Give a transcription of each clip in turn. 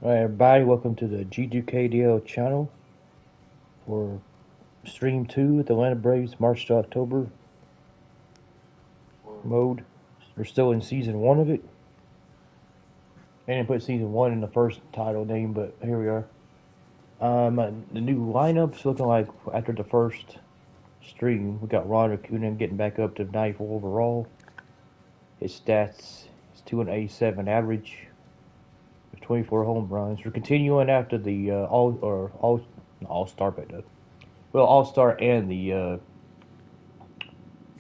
Alright, everybody, welcome to the G2KDL channel for Stream 2 with the Atlanta Braves March to October mode. We're still in Season 1 of it. I didn't put Season 1 in the first title name, but here we are. The new lineup's looking like after the first stream, we got Ron Acuna getting back up to 94 overall. His stats is 287 average with 24 home runs. We're continuing after the All-Star pick up. Well, All-Star and the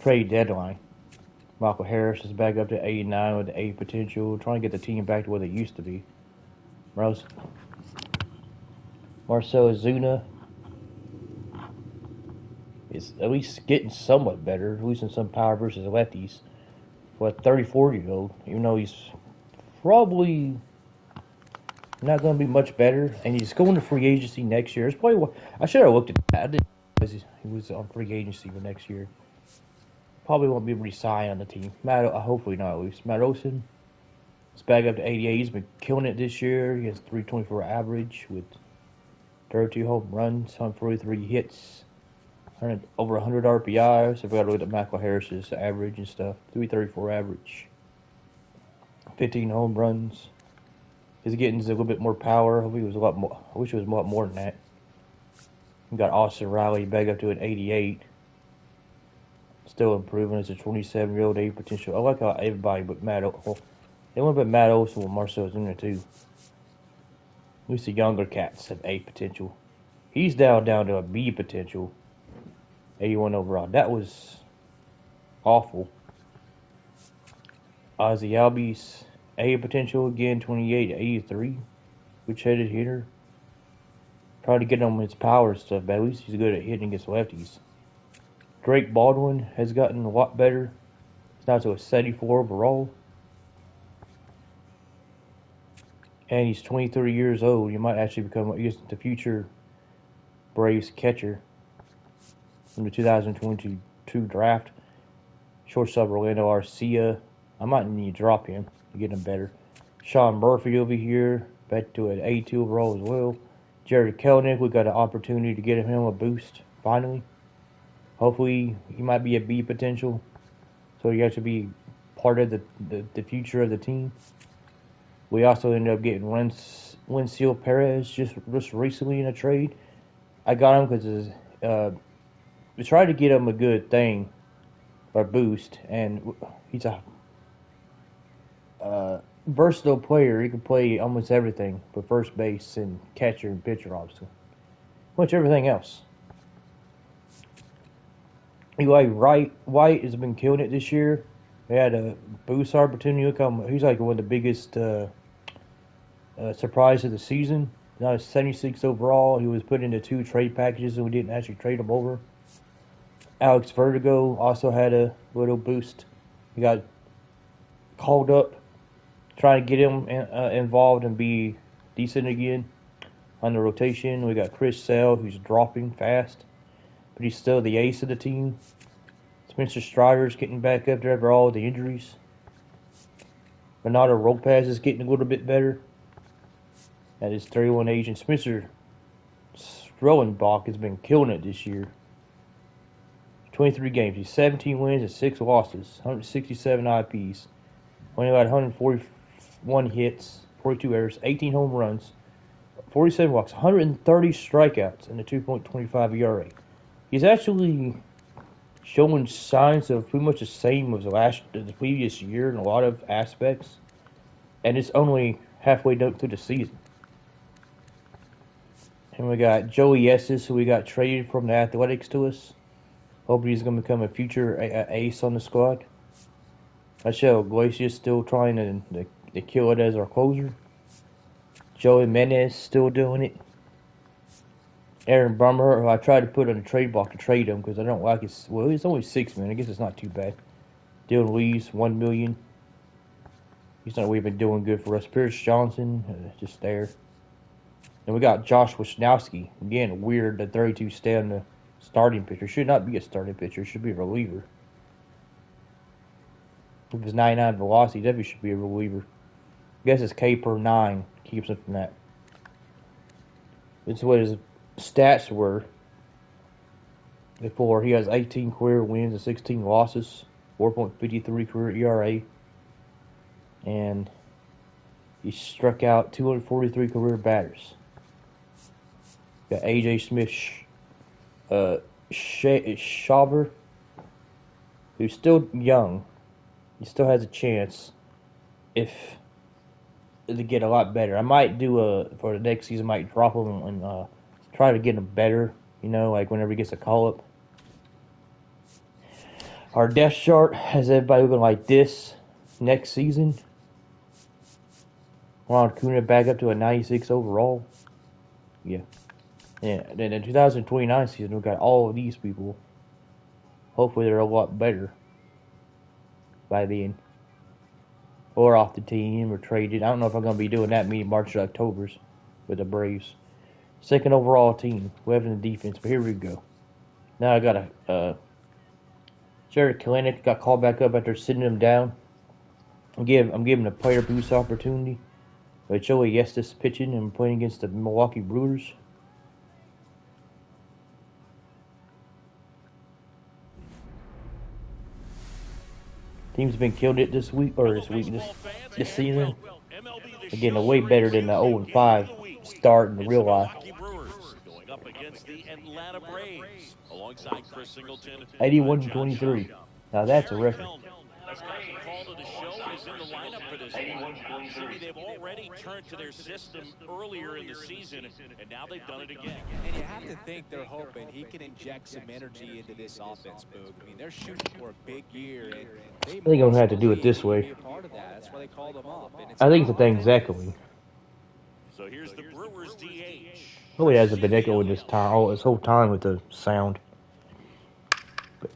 trade deadline. Michael Harris is back up to 89 with the A potential, trying to get the team back to what it used to be. Marcell Ozuna is at least getting somewhat better, losing some power versus lefties. For a 34-year-old, even though he's probably not going to be much better, and he's going to free agency next year. It's probably what I should have looked at that. I didn't realize he was on free agency for next year. Probably won't be re-signed on the team. Hopefully not, at least. Matt Olson is back up to 88. He's been killing it this year. He has 324 average with 32 home runs, 143 hits, over 100 RBIs. So we got to look at Michael Harris's average and stuff. 334 average, 15 home runs. He's getting a little bit more power. I wish it was a lot more than that. We got Austin Riley back up to an 88. Still improving as a 27-year-old A potential. I like how everybody but they went but Matt Olson with Marcell Ozuna too. At least the younger cats have A potential. He's down to a B potential. 81 overall. That was awful. Ozzy Albies, A potential again, 28 to 83. Which-headed hitter. Trying to get him his power and stuff, but at least he's good at hitting against lefties. Drake Baldwin has gotten a lot better. He's now to a 74 overall. And he's 23 years old. He might actually become the future Braves catcher in the 2022 draft. Shortstop Orlando Arcia. I might need to drop him to get him better. Sean Murphy over here, back to an 82 overall as well. Jared Kelenic, we got an opportunity to get him a boost finally. Hopefully, he might be a B potential, so he has to be part of the future of the team. We also ended up getting Wenzel Perez just recently in a trade. I got him because we tried to get him a good thing, or boost, and he's a versatile player. He can play almost everything, but first base and catcher and pitcher, obviously. Much everything else. Eli White has been killing it this year. They had a boost opportunity. He's like one of the biggest surprise of the season. Now 76 overall. He was put into 2 trade packages, and we didn't actually trade him over. Alex Vertigo also had a little boost. He got called up, trying to get him involved and be decent again on the rotation. We got Chris Sale, who's dropping fast, but he's still the ace of the team. Spencer Strider's getting back up there after all the injuries. Bernardo Lopez is getting a little bit better at his 31 age. And Spencer Strellenbach has been killing it this year. 23 games. He's 17 wins and 6 losses. 167 IPs. Only got 141 hits, 42 errors, 18 home runs, 47 walks, 130 strikeouts, and a 2.25 ERA. He's actually showing signs of pretty much the same as the previous year in a lot of aspects, and it's only halfway through the season. And we got Joey Estes, who we got traded from the Athletics to us. Hopefully he's going to become a future ace on the squad. Michelle Iglesias still trying to kill it as our closer. Joey Menez still doing it. Aaron Bummer, who I tried to put on the trade block to trade him because I don't like his. Well, he's only $6 million. I guess it's not too bad. Dylan Lees, $1 million. He's not really been doing good for us. Pierce Johnson, just there. And we got Josh Wisnowski. Again, weird that 32 stay on the starting pitcher. Should not be a starting pitcher. Should be a reliever. With his 99 velocity, definitely should be a reliever. I guess it's K per 9 keeps him from that. It's what his stats were before. He has 18 career wins and 16 losses, 4.53 career ERA, and he struck out 243 career batters. Got AJ Smith, Shawver, who's still young. He still has a chance if to get a lot better. I might do for the next season. I might drop him and try to get him better. You know, like whenever he gets a call up. Our depth chart has everybody looking like this next season. Ron Acuna back up to a 96 overall. Yeah. And then in 2029 season, we got all of these people. Hopefully they're a lot better by then. Or off the team or traded. I don't know if I'm going to be doing that many March or Octobers with the Braves. Second overall team. We have in the defense, but here we go. Now I got a Jared Kelenic got called back up after sitting him down. I'm giving a player boost opportunity. But Joey Estes pitching and playing against the Milwaukee Brewers. Team's been killing it this week, or this season. Again, way better than the 0-5 start in the real life. Going up against the Atlanta Braves alongside Chris Singleton. 81-23. Now that's a record. That's got the call to the show is in the lineup for this one. Jimmy, they've already turned to their system earlier in the season, and now they've done it again. And you have to think they're hoping he can inject some energy into this offense, Boog. I mean, they're shooting for a big year, and I think I'm gonna have to do it this way. That's why they called him up. I think it's a thing exactly. So here's the Brewers DH. Oh, he hasn't been echoing this whole time with the sound. But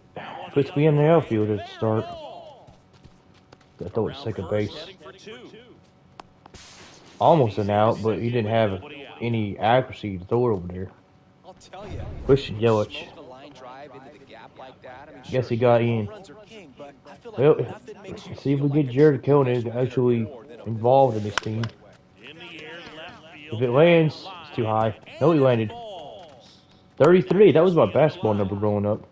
puts me in the outfield at the start. I throw it second base. Almost an out, but he didn't have any accuracy to throw it over there. Christian Yelich. Guess he got in. Well, let's see if we get Jared Kelenic actually involved in this team. If it lands, it's too high. No, he landed. 33. That was my basketball number growing up.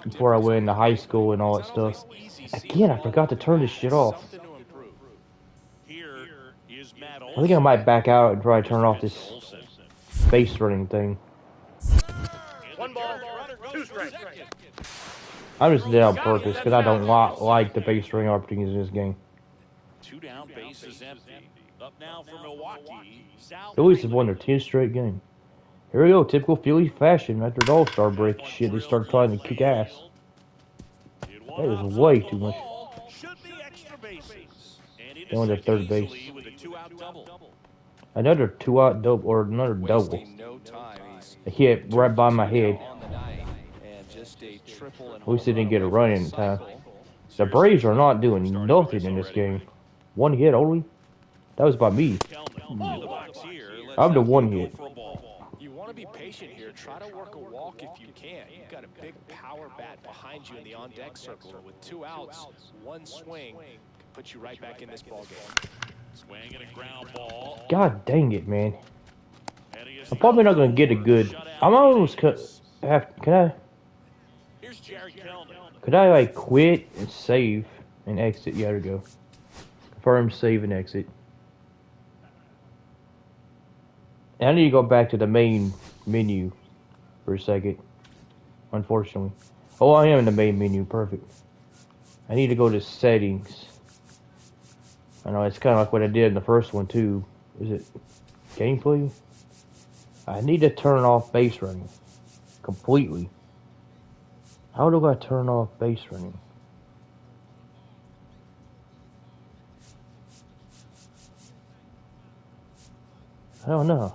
Before I went into high school and all that stuff. Again, I forgot to turn this shit off. I think I might back out and try to turn off this base running thing. 1 ball, 2 strikes. I'm just did it on purpose because I don't like the base running opportunities in this game. 2 down, bases empty. Up now for Milwaukee. Phillies have won their 10th straight game. Here we go, typical Philly fashion. After the All-Star break, shit, they started trying to kick ass. That is way too much. Going to third base. Another 2-out double, or another double. A hit right by my head. At least they didn't get a run in time. The Braves are not doing nothing in this game. 1 hit only? That was by me. I'm the 1 hit. You want to be patient here. Try to work a walk if you can. You've got a big power bat behind you in the on-deck circle. With 2 outs, 1 swing can put you right back in this ballgame. Swing and a ground ball. God dang it, man. I'm probably not going to get a good... I'm almost... Can I... Could I, like, quit and save and exit? Yeah, there we go. Confirm, save, and exit. And I need to go back to the main menu for a second. Unfortunately. Oh, I am in the main menu. Perfect. I need to go to settings. I know, it's kind of like what I did in the first one, too. Is it gameplay? I need to turn off base running. Completely. How do I turn off base running? I don't know.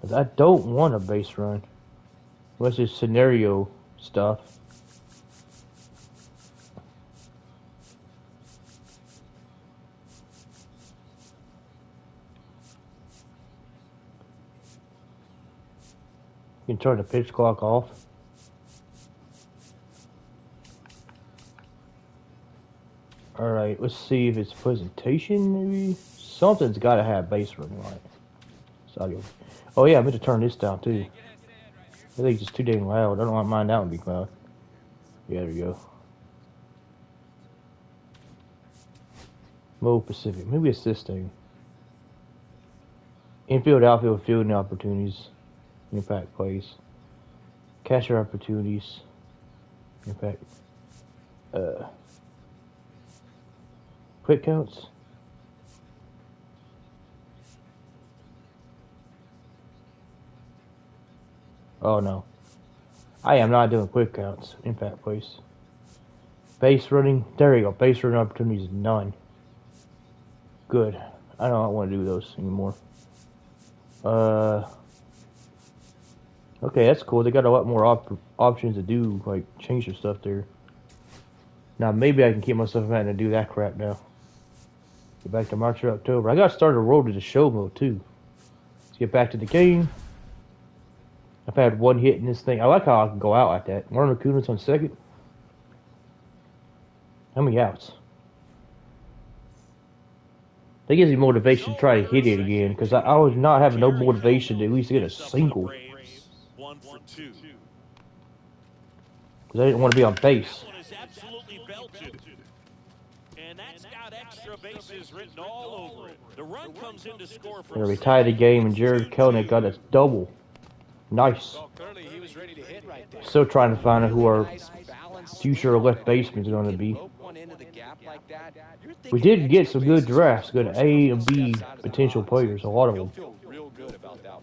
'Cause I don't want a base run. Unless it's scenario stuff. You can turn the pitch clock off. Alright, let's see if it's presentation, maybe? Something's got to have base running right. Audio. Oh yeah, I meant to turn this down too. I think it's just too dang loud. I don't want mine down to be loud. Yeah, there you go. Mode Pacific. Maybe it's this thing. Infield, outfield, fielding opportunities. Impact plays. Catcher opportunities. Impact. Quick counts. Oh no. I am not doing quick counts. Impact plays. Base running. There you go. Base running opportunities, none. Good. I don't want to do those anymore. Okay, that's cool. They got a lot more options to do, like change their stuff there. Now maybe I can keep myself from having to do that crap now. Get back to March or October. I got to start a road to the show mode too. Let's get back to the game. I've had one hit in this thing. I like how I can go out like that. Martin Acuna's on second. How many outs? That gives me motivation to try to hit it again, because I was not having no motivation to at least get a single. Because I didn't want to be on base. Gonna retire the game, and Jared Kelnick got a double. Nice. Still trying to find out who our future left baseman is going to be. We did get some good drafts, good A and B potential players, a lot of them.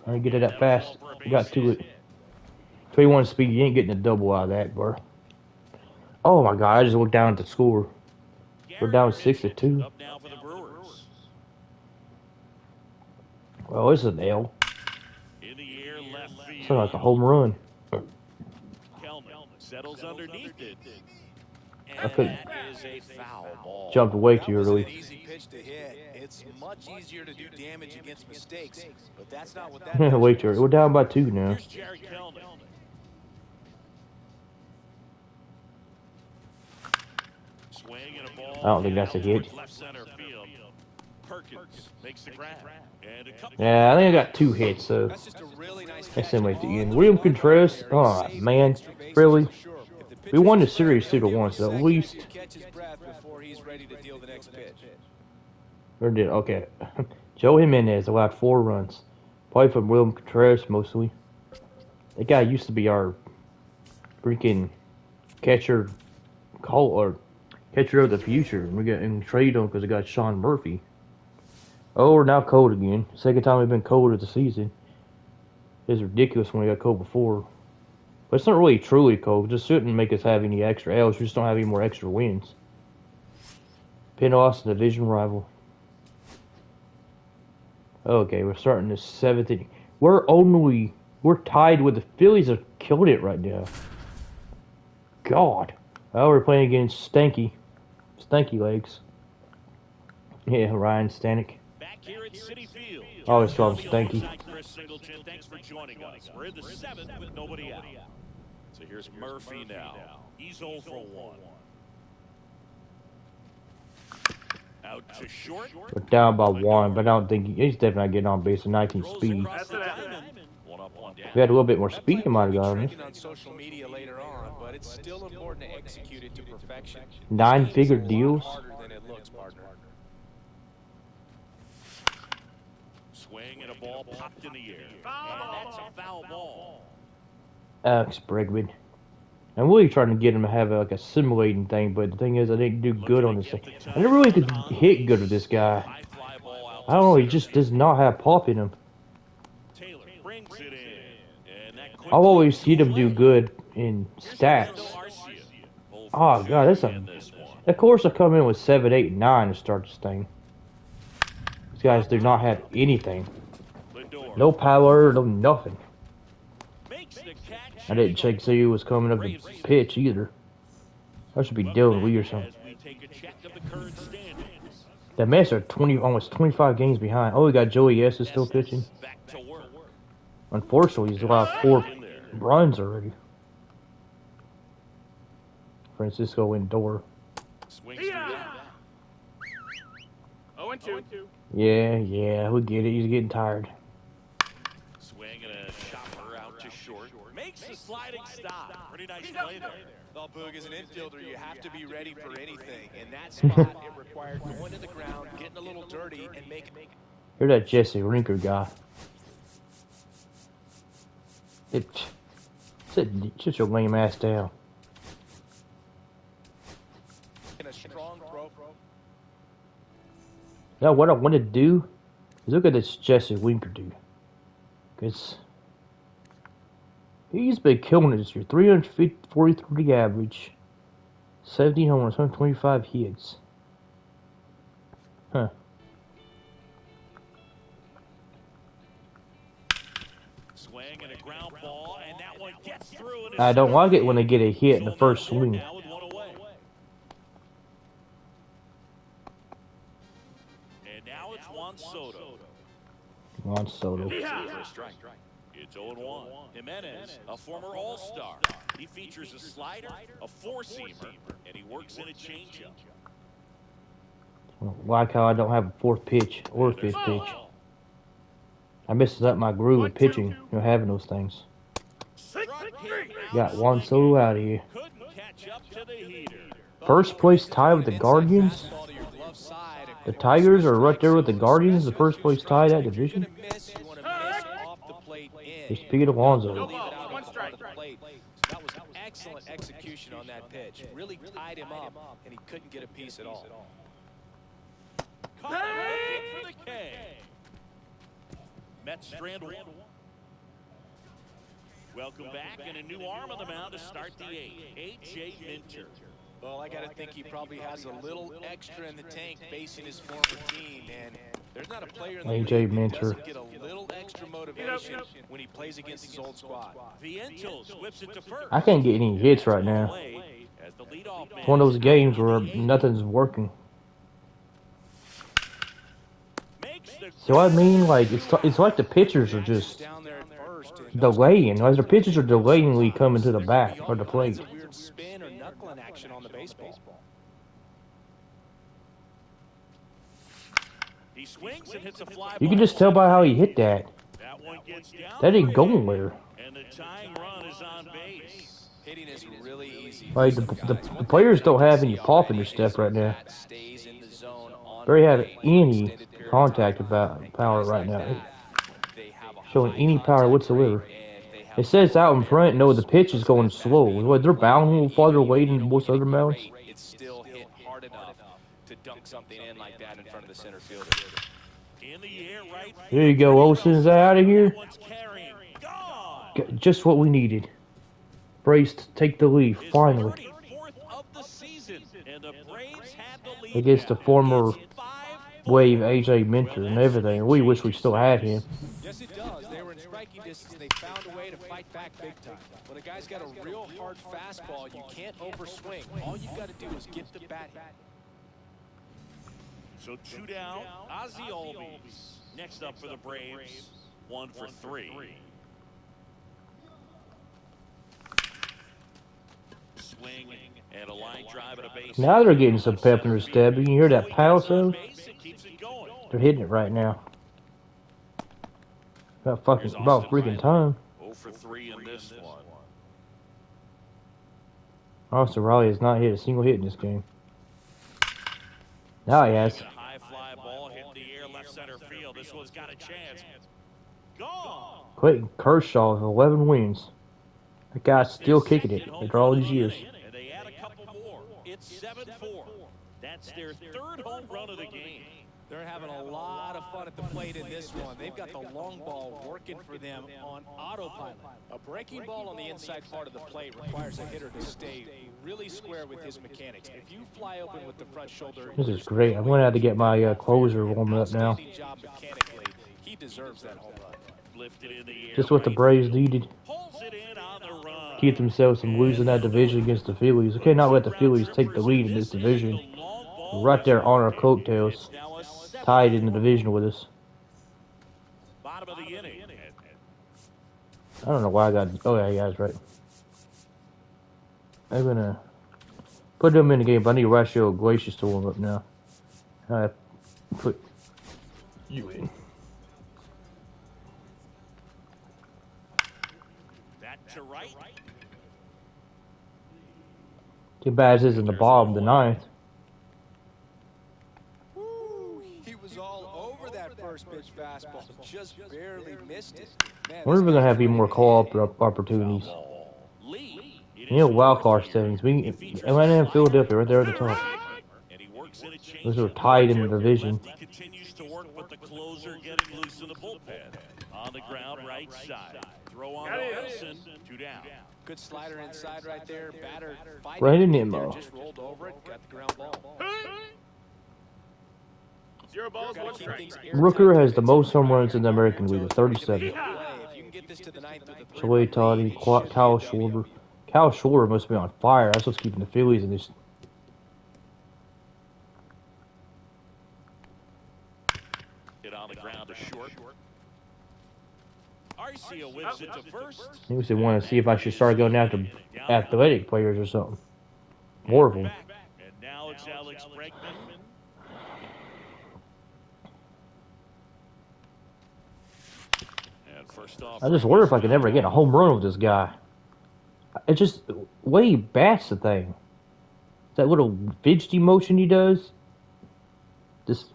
I didn't get it that fast. We got to it. 21 speed, you ain't getting a double out of that, bro. Oh my god, I just looked down at the score. We're down 6-2. Well, this is an L. Sounds like a home run. Settles underneath it. I couldn't. Jumped way too early. It's much easier to do damage against mistakes, but that's not what that Way too early. We're down by 2 now. I don't think that's a hit. Yeah, I think I got 2 hits, so that's him at the end. William Contreras, oh man, really? We won the series 2-1, so at least. Or did okay? Joe Jimenez allowed 4 runs. Played from William Contreras mostly. That guy used to be our freaking catcher, catcher of the future. And we got and traded him because we got Sean Murphy. Oh, we're now cold again. Second time we've been cold of the season. It was ridiculous when we got cold before. But it's not really truly cold. It just shouldn't make us have any extra L's. We just don't have any more extra wins. Penn Austin, division rival. Okay, we're starting the 7th inning. We're tied with the Phillies have killed it right now. God. Oh, we're playing against Stanky Legs. Yeah, Ryan Stanek. Always call him Stanky. Thanks for joining us. We're in the 7th with nobody out. So here's Murphy now. He's 0 for 1. Out to short. We're down by 1, but I don't think he's definitely not getting on base at 19 speed. If we had a little bit more speed, he might have got on this. 9-figure deals. Swing and a ball popped in the air. And that's a foul ball. Alex Bregman. I'm really trying to get him to have like a simulating thing, but the thing is, I didn't do good on this thing. I never really could hit good with this guy. I don't know, he just does not have pop in him. I've always seen him do good in stats. Oh god, that's a. Of course, I come in with 7, 8, and 9 to start this thing. These guys do not have anything. No power, no nothing. I didn't check to see who was coming up to pitch either. I should be Dylan Lee or something. The Mets are almost 25 games behind. Oh, we got Joey S is still pitching. Unfortunately, he's allowed 4 runs already. Francisco Lindor. 1-2. Yeah, we get it. He's getting tired. Swing and a chopper out to short. Makes the sliding stop. Pretty nice play there. Well, Boog, as an infielder, you have to be ready for anything. In that spot, it required going to the ground, getting a little dirty, and making... You're that Jesse Rinker guy. Sit your lame ass down. a strong throw. Now, what I want to do is look at this Jesse Winker dude. Because he's been killing it this year. 343 average, 17 homers, 125 hits. Huh. Swing and a ground ball, and that one gets through. I don't like it when they get a hit in the first swing. And now it's Juan Soto. Juan Soto. It's 0-1. Jimenez, a former All-Star. He features a slider, a four-seamer, and he works in a changeup. Like how I don't have a fourth pitch or fifth pitch. I messes up my groove of pitching, having those things. Got Juan Soto out of here. First place tie with the Guardians. The Tigers are right there with the Guardians, the first place tie that division. Just Pete Alonso. That was excellent execution on that pitch. Really tied him up, and he couldn't get a piece at all. For the K. Mets strand one. Welcome back, and a new arm on the mound to start the eighth. A.J. Minter. Well, I got to think he probably has a little extra in the tank facing his former team, and there's not a player in the league that doesn't get a little extra motivation when he plays against his old squad. Vientos whips it to first. I can't get any hits right now. It's one of those games where nothing's working. So I mean, like it's like the pitchers are just delaying. Like the pitchers are delayingly coming to the bat or the plate. Spin or knuckling action on the baseball. He swings and hits a fly. You can just tell by how he hit that. That didn't go anywhere. And the tying run is on base. Hitting is really easy. Like the players don't have any pop in their step right now. They have any contact about power right now. Showing any power whatsoever. It says out in front, no, the pitch is going slow. What, they're bound a little farther away than most other mounds? It's still hit hard enough to dunk something in like that in front of the center fielder. There you go, Olsen's out of here. Just what we needed. Braves to take the lead, finally. Against the former Wave A.J. Minter and everything. We wish we still had him. Yes, it does. They were in striking distance. They found a way to fight back big time. When a guy's got a real hard fastball, you can't overswing. All you got to do is get the bat hit. So 2 down. Ozzie Albies next up for the Braves. 1 for 3. Swing and a line drive at a base. Now they're getting some pep in their step. You can hear that power though? They're hitting it right now. About freaking time. 0 for 3 in this one. Austin Riley has not hit a single hit in this game. Now he has. A high fly ball hit the air left center field. This one's got a chance. Gone. Clayton Kershaw with 11 wins. That guy's still kicking it after all these years. And they add a couple more. It's 7-4. That's their third home run of the game. They're having a lot of fun at the plate in this one. They've got the long ball working for them on autopilot. A breaking ball on the inside part of the plate requires a hitter to stay really square with his mechanics. If you fly open with the front shoulder, This is great. I'm going to have to get my closer warmed up now. job mechanically. He deserves that home run. Lifted in the air. Just what the Braves needed. Pulls it in on the run. Keep themselves from losing that division against the Phillies. We cannot let the Phillies take the lead in this division. We're right there on our coattails. Tied in the division with us. Bottom of the inning. I don't know why I got... Oh, yeah, that's right. I'm going to put them in the game, but I need Ratio Glacius to warm up now. put you in. Back to right. Too bad this isn't the bottom of the ninth. He was all over that first pitch fastball, just barely missed it. Man, We're this gonna guy's have even more playing call-up opportunities. Lee. It You know, is wild fourth card here. standings. He We features a Atlanta and slider, Philadelphia right there at the top. and he works in a Those are changeup. tied in the division. Lefty continues to work with the closer getting loose in the bullpen. On the ground, right side. Throw on to Wilson. 2 down. good slider inside right there. Batter fighting Brandon to get there, Nimmo. just rolled over it, got the ground ball. 0 balls, Gotta 1 keep strike. things Rooker airtight has the most home defensively. runs in the American League, with 37. If you can get this to the ninth with a Shohei three-run lead, Ohtani, it should be a Kyle W. Schwarber. Kyle Schwarber must be on fire. That's what's keeping the Phillies in this. Hit on the ground to short. Arcia whips it to first. I think we want to see if I should start going after athletic players or something. More of them. And now it's Alex Bregman. And first off, I just wonder if I could ever get a home run with this guy. It's just way he bats the thing. That little fidgety motion he does just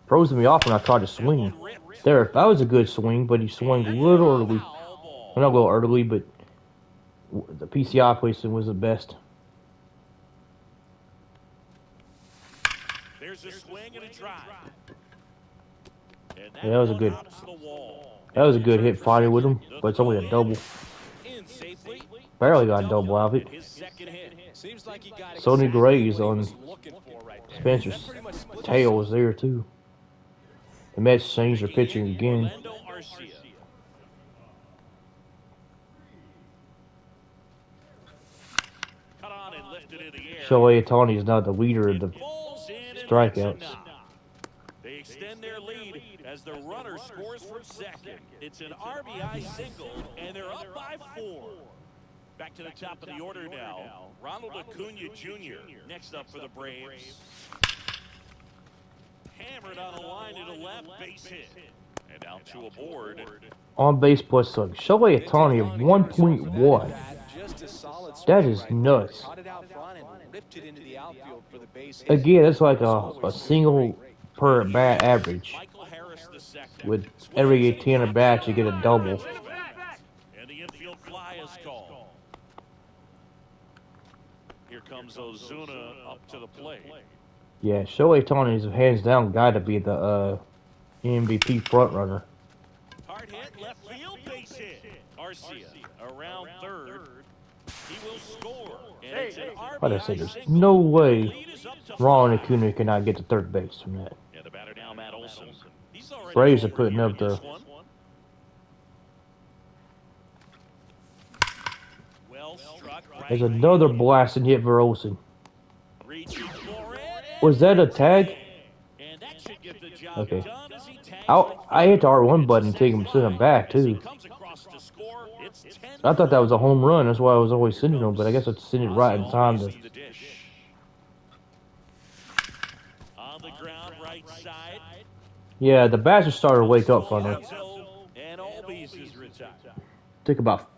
throws me off when I try to swing. There, that was a good swing, but he swung a little early. Well, not a little early, but the PCI placement was the best. There's a swing and a drive. And Yeah, that was a one good. hops the wall. That was a good hit fighting with him, but it's only a double. In safely. Barely got a double out of it. His second hit. Seems like he got Sony exactly Gray's what he on was looking for right there. Spencer's That pretty much split the tail was there too. The Mets changed their pitching again. Orlando Arcia. Cut on and lifted in the air. Shohei Ohtani is now the leader of the Falls in and strikeouts. that's a knock. They extend their lead as the runner scores from second. It's an RBI single, and they're up by 4. Back to the top of the order now. Ronald Acuna Jr. next up for the Braves. Hammered on a line to the left, base hit. And now 2 aboard. On base plus some. Shohei Ohtani of 1.1. Just a solid That swing is right there. nuts. Caught it out front and ripped it into the outfield for the base hit. Again, that's like a single per at bat average. Michael Harris the second. With every 10 at bats, you get a double. And the infield fly is called. Here comes Ozuna up to the plate. Yeah, Shohei Ohtani is hands down got to be the MVP frontrunner. Hard hit, left field, base hit. Arcia around third. He will score. And it's an Like I RBI said, there's single. no way Lead is up to Ron 5. Acuna cannot get to third base from that. Yeah, the batter now, Matt Olson. He's already Braves are over putting here up in this the- one. Well struck right There's another blasting hit for Olsen. reaches for it. Was that a tag? And that should get the job Okay. done as he tags I hit the R1 button to take him send him back too. comes across to score. It's 10 I thought that was a home run. That's why I was always sending him, but I guess I sent it right in time to. the dish. On the ground, right side. Yeah, the bats are starting to wake up from it. And Albies is retired. Took about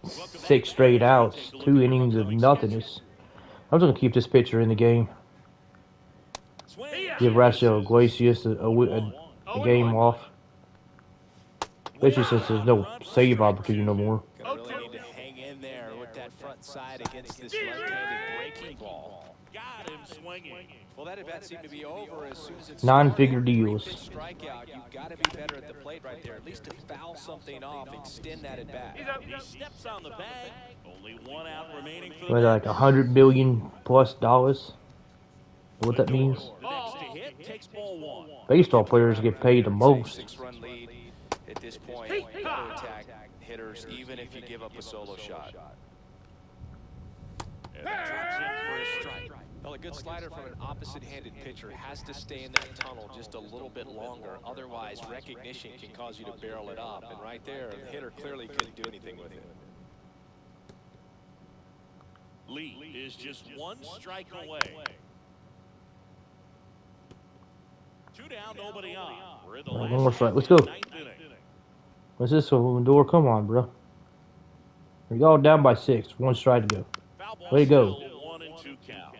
6 straight outs, 2 innings of nothingness. I'm just gonna keep this pitcher in the game. Give Rafael Iglesias a game off. Especially since there's no save opportunity no more. Gonna really need to hang in there with that front side against this right-handed breaking ball. Got him swinging. Well, that at bat seemed to be over as soon as it's 9-figure deals. strikeout. You've got to be better at the plate right there, at least to foul something off, extend that at bat. He steps on the bag. Only 1 out remaining for What, the like $100 million plus dollars? What that means? The next to hit takes ball 1. Baseball players get paid the most. 6-run lead at this point. You got to attack hitters even if you give up a solo shot. And that drops in for a strike. Well, a good slider from an opposite-handed pitcher has to stay in that tunnel just a little bit longer. Otherwise, recognition can cause you to barrel it up. And right there, the hitter clearly couldn't do anything with it. Lee is just 1 strike away. 2 Two down, nobody on. We're in the One last more strike. half Let's of go. the ninth inning. What's this one door? Come on, bro. We're all down by 6. 1 strike to go. Foul ball Way to go. still 1-2 count.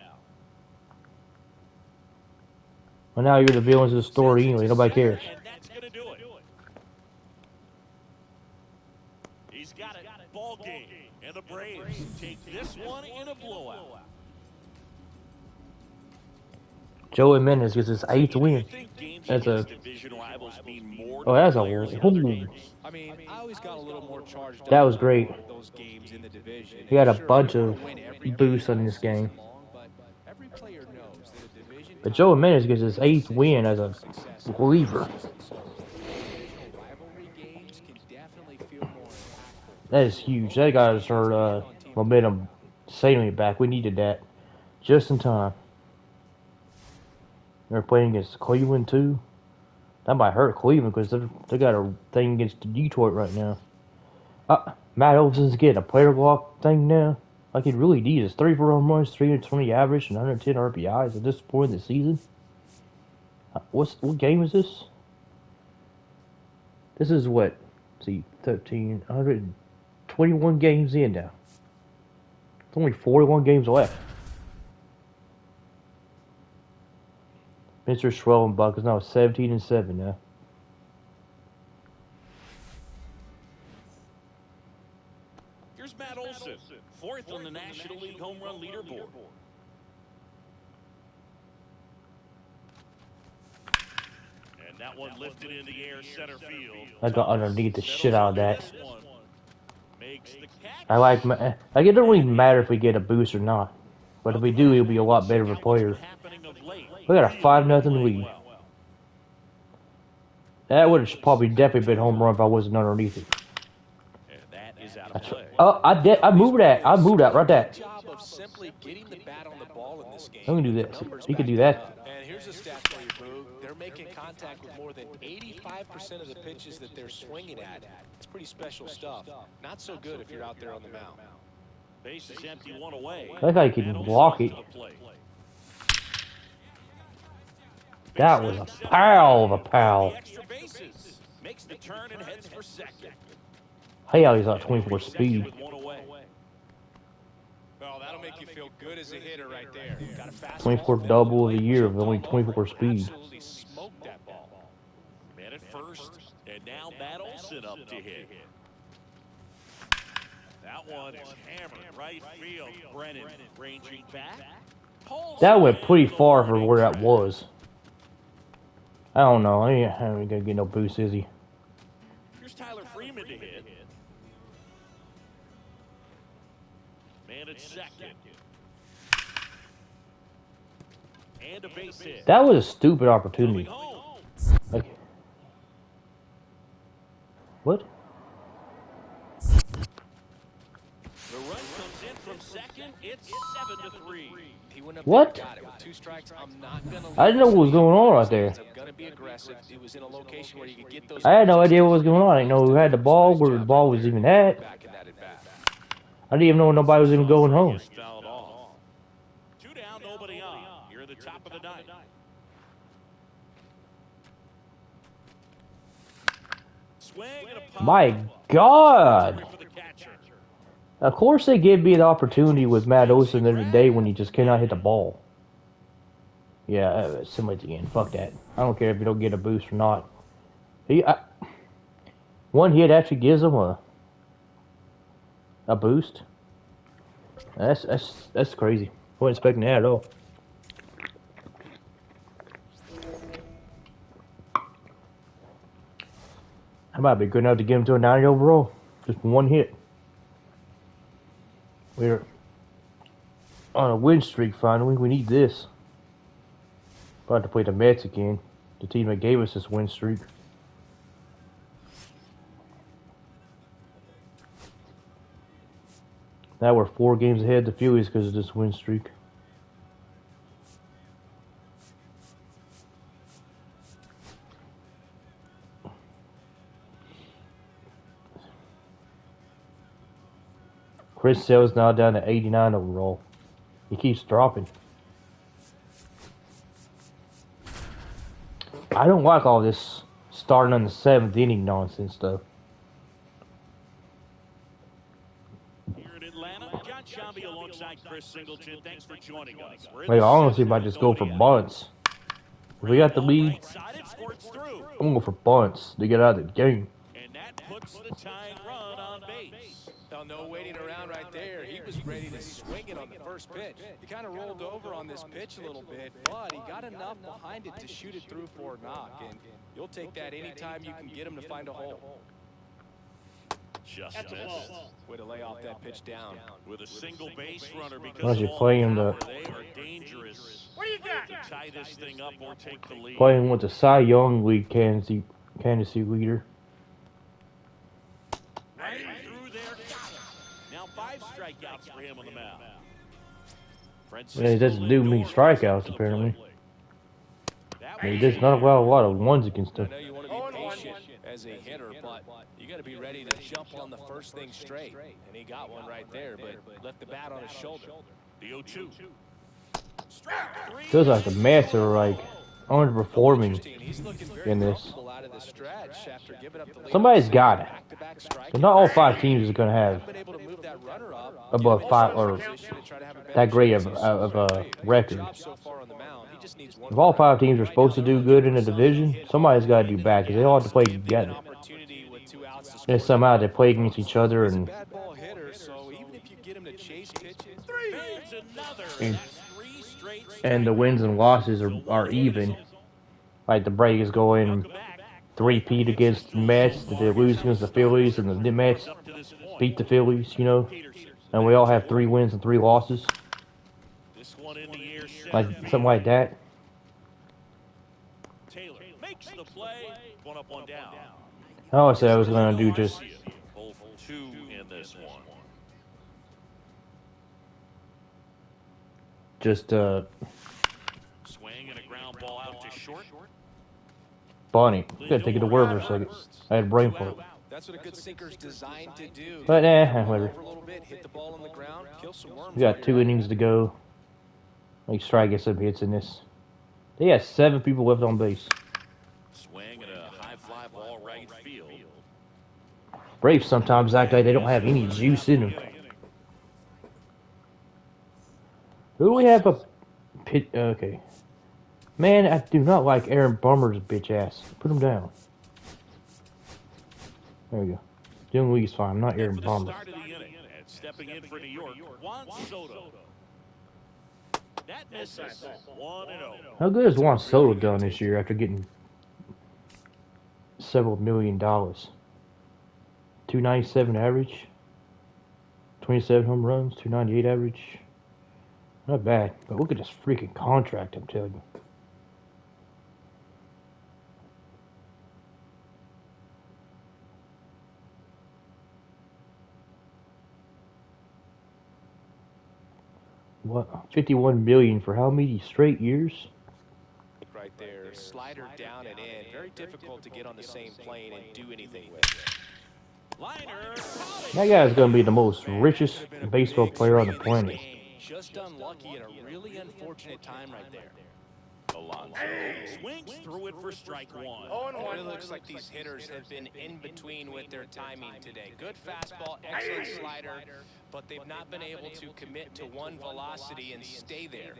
Well, now you're the villains of the story Sends it anyway. to Nobody center, cares. and that's going to do it. He's got it. Ball game. And the Braves take this one in a blowout. Joey Mendes gets his 8th win. That's a. Oh, that's a. I mean, I always got a little more charged up. That was great. Those games in the division. He had a bunch of boosts on this game. But every player knows that a division. But Joey Mendes gets his 8th win as a reliever. That is huge. That got our momentum sailing back. We needed that just in time. They're playing against Cleveland too. That might hurt Cleveland because they got a thing against Detroit right now. Matt Olson's getting a player block thing now. Like he really needs. 34 home runs, 320 average, and 110 RBIs at this point in the season. What game is this? This is what? Let's see, 121 games in now. It's only 41 games left. Mr. Schwellenbach is now 17-7 now. Here's Matt Olson, 4th on the National League home run leaderboard. And that one lifted in the air center field. I got underneath the shit out of that. I like it don't really matter if we get a boost or not. But if we do, it'll be a lot better for players. We got a 5-0 lead. That would have probably definitely been home run if I wasn't underneath it. I moved that. I moved that right there. I'm gonna do this. He could do that. And here's a stat for you, Boo. They're making contact with more than 85% of the pitches that they're swinging at. It's pretty special stuff. Not so good if you're out there on the mound. Base is empty, 1 away. That guy can block it. That was a pal of a pal. Makes the turn and heads for second. Hell, he's got 24 speed. Well, that'll make you feel good as a hitter right there. 24 double of the year of only 24 speed. Absolutely smoked that ball. Man at first, and now Matt Olson up to hit. That one is hammered right field. Brennan ranging back. That went pretty far for where that was. I don't know. I ain't gonna get no boost, is he? Here's Tyler Freeman to hit. Man at second. And a base hit. That was a stupid opportunity. Like, what? The run comes in from second. It's 7-3. What? I didn't know what was going on right there. I had no idea what was going on. I didn't know who had the ball, where the ball was even at. I didn't even know nobody was even going home. 2 down, nobody on. You're at the top of the ninth. My God. Of course they give me the opportunity with Matt Olson the other day when he just cannot hit the ball. Yeah, somebody's again. Fuck that. I don't care if you don't get a boost or not. One hit actually gives him a boost. That's crazy. I wasn't expecting that at all. That might be good enough to get him to a 90 overall. Just one hit. We're on a win streak finally. We need this. About to play the Mets again. The team that gave us this win streak. Now we're 4 games ahead of the Phillies because of this win streak. Chris Sale's now down to 89 overall. He keeps dropping. I don't like all this starting on the 7th inning nonsense though. Here in Atlanta, John Shambi alongside Chris Singleton. Thanks for joining us. Like, honestly, might just go for bunts. If we got the lead, I'm gonna go for bunts to get out of the game. And that puts the tying run on base. Now, no waiting around right there. He was ready to swing it on the first pitch. He kind of rolled over on this pitch a little bit, but he got enough behind it to shoot it through for a knock. And you'll take that anytime you can get him to find a hole. Just missed. Way to lay off that pitch down. With a single base runner because Unless of you're all playing the the power, they are dangerous. What do you got? To tie this thing up or take the lead. playing with the Cy Young League candidacy leader. Right through there, got him. Now 5 strikeouts for him on the mound. Yeah, he doesn't do many strikeouts apparently. He does not allow a lot of ones against I him. know you want to be patient as a hitter, but you got to be ready to jump on the first thing straight. And he got one right there, but left the bat on his shoulder. The 0-2. Feels like the Mets are like underperforming in this. Somebody's got it. But not all 5 teams are going to have above 5 or that great of a record. If all 5 teams are supposed to do good in a division, somebody's got to do bad because they all have to play together. And somehow they play against each other and the wins and losses are even. Like the Braves go in 3-peat against the Mets, they lose against the Phillies, and the Mets beat the Phillies, you know. And we all have 3 wins and 3 losses. Like something like that. Taylor makes the play. One up, one down. I always said I was going to do just 2 in this one. Swing and a ground ball out to short. Bunny. Gotta take it to work for a second. I had a brain for it. That's what a good sinker's designed to do. But whatever. We got 2 innings to go. Like try to get some hits in this. They got 7 people left on base. Swing and a high fly ball right field. Braves sometimes act like they don't have any juice in them. Who do we have a pit? Okay. Man, I do not like Aaron Bummer's bitch ass. Put him down. There we go. Young Lee's fine, not Aaron Bummer. Stepping in for New York, Juan Soto. That misses. 1-0. How good has Juan Soto done this year after getting several $1 million? 297 average, 27 home runs, 298 average. Not bad, but look at this freaking contract, I'm telling you. What? $51 million for how many straight years? Right there, slider down and in. Very difficult to get on the same plane and do anything with. That guy's gonna be the most richest baseball player on the planet. Just unlucky at a really unfortunate time right there. Alonso swings through it for strike 1. It looks like these hitters have been in between with their timing today. Good fastball, excellent slider, but they've not been able to commit to one velocity and stay there.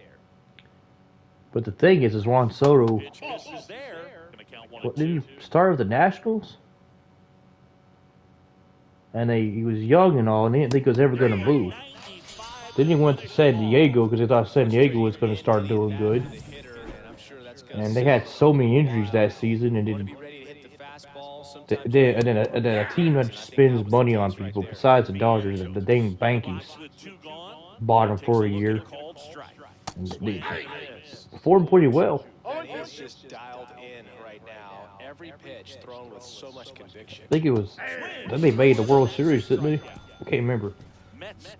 But the thing is Juan Soto. What, did he start with the Nationals? And he was young and all, and they didn't think he was ever going to move. Then he went to San Diego because they thought San Diego was going to start doing good. And they had so many injuries that season, and then a team that spends money on people besides the Dodgers, the dang Bankies, bought him for a year. And they performed pretty well. He's just dialed in right now. Every pitch thrown with so much conviction. I think it was. Then they made the World Series, didn't they? I can't remember.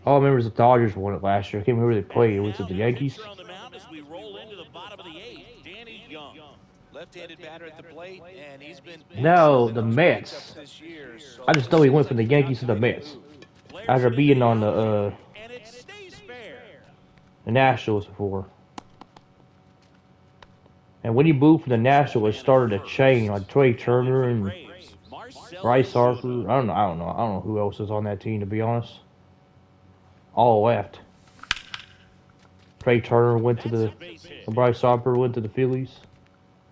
All I remember is the Dodgers won it last year. I can't remember who they played. Was it the Yankees? Left-handed batter at the plate, and he's been No, the Mets. I just know he went from the Yankees to the Mets after being on the Nationals before. And when he moved from the Nationals, it started a chain like Trey Turner and Bryce Harper. I don't know who else is on that team, to be honest. All left. Trey Turner went to the. Bryce Harper went to the Phillies.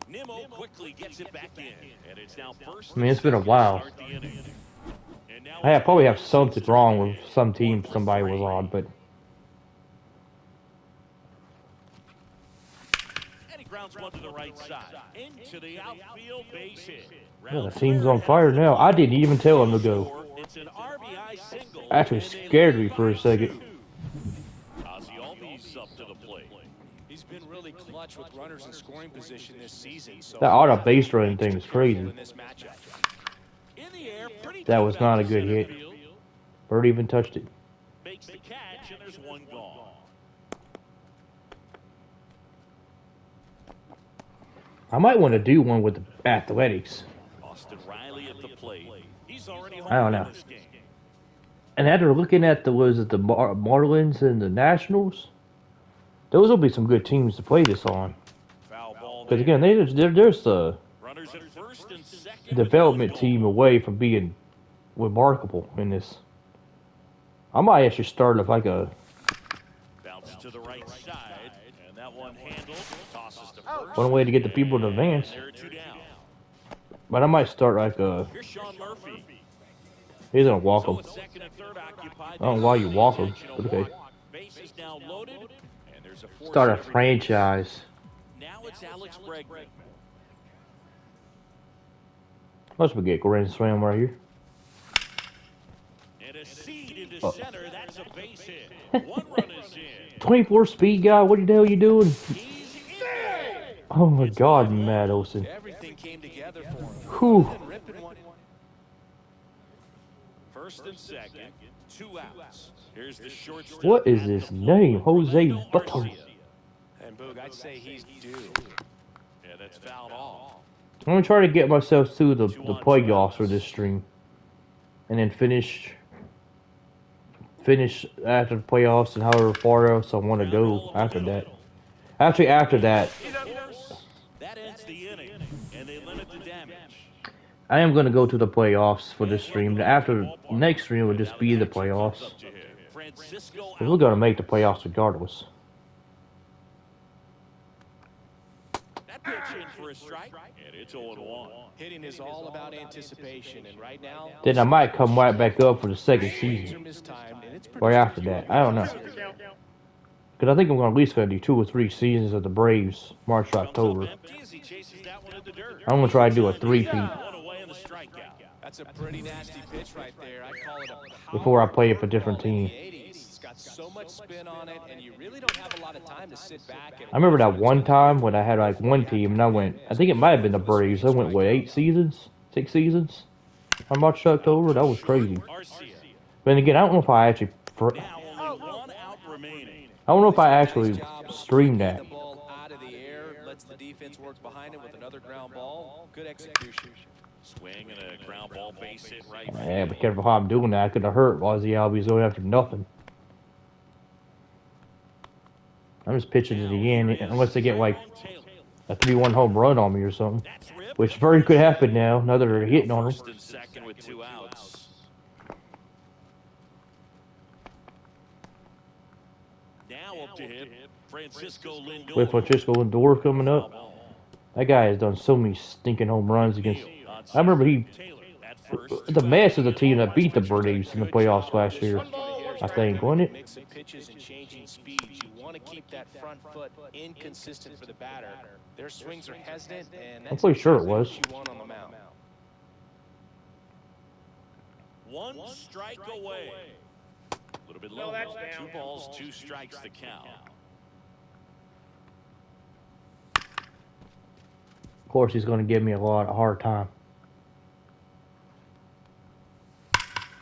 Nimmo quickly gets it back in, and it's now first. I mean, it's been a while. I probably have something wrong with some team somebody was on, but. And he grounds one to the right side into the outfield base hit. Yeah, the team's on fire now. I didn't even tell him to go. It's an RBI single. Actually scared me for a second. Up to the plate. He's been really clutch with runners in scoring position this season. So That auto base running thing is crazy. In the air, that was not a good hit. Bird even touched it. Makes the catch, and there's one gone. I might want to do one with the Athletics. Austin Riley at the plate. He's already I don't know. And after looking at the Marlins and the Nationals, those will be some good teams to play this on. Because again, there's the development team away from being remarkable in this. I might actually start with like a bounce to the right side, and that one handled, tosses to first. One way to get the people to advance. But I might start like a. He's gonna walk him. I don't know why you walk him, but okay. Start a franchise. Now it's Alex Bregman. Must be get grand slam right here. And a seed into center. That's a base hit. One run is in. 24 speed guy. What the hell are you doing? Oh my God, Matt Olson. Everything came together for him. Whew. First and second, 2 outs. Here's the shortstop. What is his name? Jose Button. And Boog, I'd say he's due. Yeah, that's fouled off. I'm gonna try to get myself to the playoffs for this stream, and then finish after the playoffs and however far else I want to go after that. Actually, after that, that ends the inning, and they limit the damage. I am gonna go to the playoffs for this stream. And after next stream would just be the playoffs. We're gonna make the playoffs regardless. That pitch in for a strike, and it's 0-1. Hitting is all about anticipation, and right now. Then I might come right back up for the second season. Or after that, I don't know. Because I think I'm at least gonna do 2 or 3 seasons of the Braves, March to October. I'm gonna try to do a 3-peat. That's a pretty nasty pitch right there. I call it a before I play it for a different team. It's got so much spin on it, and you really don't have a lot of time to sit back. I remember that one time when I had like one team and I went, I think it might have been the Braves. I went, what, 8 seasons? 6 seasons? On March to October? That was crazy. But again, I don't know if I actually. I don't know if I actually streamed that. Lets the defense work behind it with another ground ball. Good execution. Swing and a ground ball base hit right. Yeah, be careful how I'm doing that. I could have hurt Ozzy Albies going after nothing. I'm just pitching it again, unless they get like a 3-1 home run on me or something, which very could happen now. Now that they're hitting on them. Second with 2 outs. Now up to him, Francisco Lindor. With Francisco Lindor coming up, that guy has done so many stinking home runs against. I remember the Mets is the team that beat the Braves in the playoffs last year. I think, wasn't it? Mix of pitches and changing speeds. You want to keep that front foot inconsistent for the batter. Their swings are hesitant, and that's I'm pretty sure it was. what you want on the mound. 1 strike away. A little bit low. 2 balls, 2 strikes the count. Of course, he's going to give me a hard time.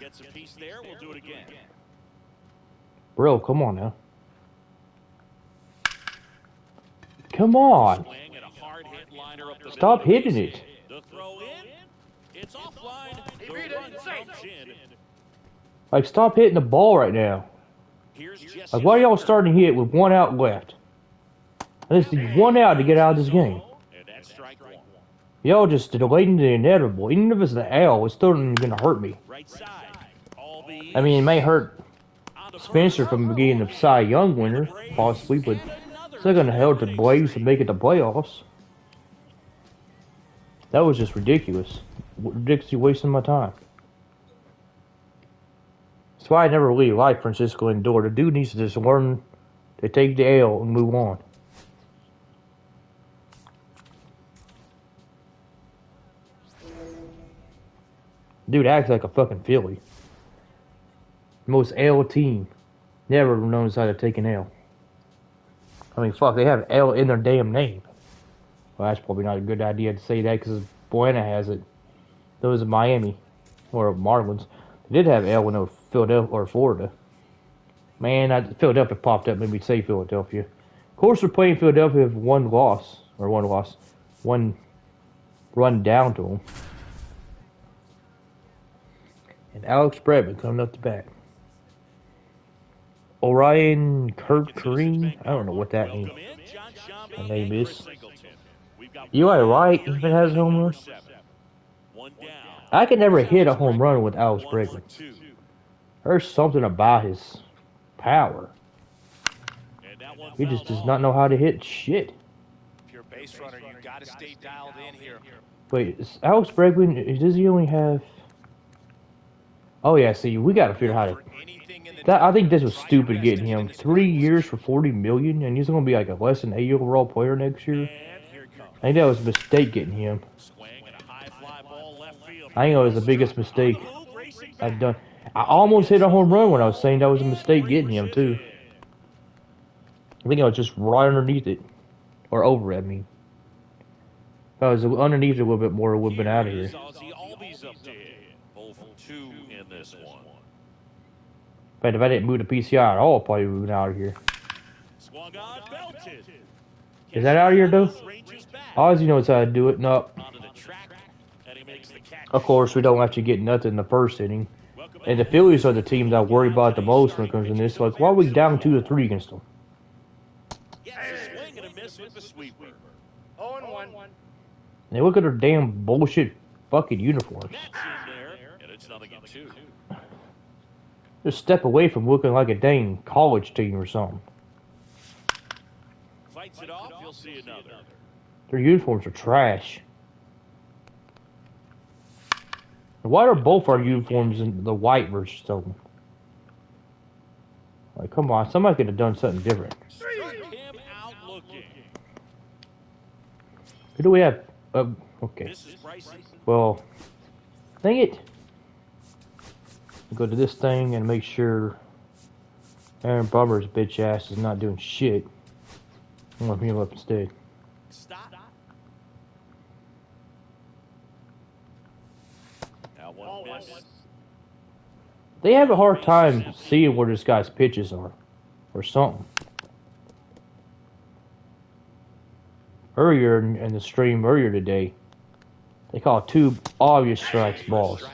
Gets a piece there. We'll do it again. Bro, come on now. Come on. Stop hitting it. The throw in. It's offline. The run comes in. Like, stop hitting the ball right now. Like, why are y'all starting to hit with 1 out left? I just need 1 out to get out of this game. And strike one. Y'all just delaying the inevitable. Even if it's the L, it's still not gonna hurt me. Right side. I mean, it may hurt Spencer from being the Cy Young winner, possibly, but it's not gonna help the Braves to make it to playoffs. That was just ridiculous. Ridiculously wasting my time. That's why I never really liked Francisco Lindor. The dude needs to just learn to take the L and move on. Dude acts like a fucking Philly. Most L team. Never knows how to take an L. I mean, fuck, they have L in their damn name. Well, that's probably not a good idea to say that because Buena has it. Those in Miami or Marlins, they did have L when they were Philadelphia or Florida. Man, Philadelphia popped up, made me say Philadelphia. Of course, we're playing Philadelphia with one run down to them. And Alex Bregman coming up the bat. Orion Kurt Kareem, I don't know what that means. My name is. Eli Wright even has a home run. I can never hit a home run with Alex Bregman. There's something about his power. He just does not know how to hit shit. If you're a base runner, you got to stay dialed in here. Wait, is Alex Bregman, does he only have... Oh yeah, see, we got to figure out how to... I think this was stupid getting him. 3 years for $40 million, and he's going to be like a less than 8 overall player next year. I think that was a mistake getting him. I think it was the biggest mistake I've done. I almost hit a home run when I was saying that was a mistake getting him, too. I think I was just right underneath it. Or over it, I mean. If I was underneath it a little bit more, it would have been out of here. But if I didn't move the PCI at all, I probably would have been out of here. Is that out of here, though? Ozzy knows how to do it. No. Of course, we don't actually get nothing in the first inning. And the Phillies are the teams I worry about the most when it comes to this. Like, why are we down 2-3 against them? And look at their damn bullshit fucking uniforms. Just step away from looking like a dang college team or something. Fights it off, you'll see another. Their uniforms are trash. Why are both our uniforms in the white versus something? Like, come on, somebody could have done something different. Who do we have? Okay. Well, dang it. Go to this thing and make sure Aaron Bummer's bitch ass is not doing shit. I'm gonna bring him up instead. Stop. They have a hard time seeing where this guy's pitches are, or something. Earlier in the stream earlier today, they called 2 obvious strikes balls.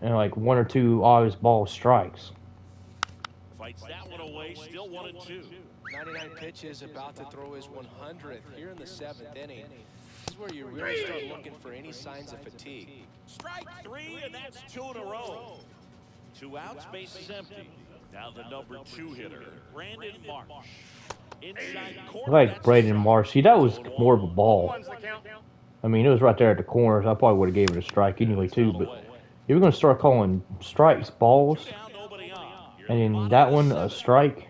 And like 1 or 2 obvious ball strikes. Fights that one away, still 1-2. 99 pitches, about to throw his 100th here in the 7th inning. This is where you really start looking for any signs of fatigue. Strike 3, and that's 2 in a row. 2 outs, base is empty. Now the number 2 hitter, Brandon Marsh. Inside corner. I like Brandon Marsh. See, that was more of a ball. I mean, it was right there at the corners. I probably would have gave it a strike anyway, too. But if we're going to start calling strikes balls, and in that one a strike,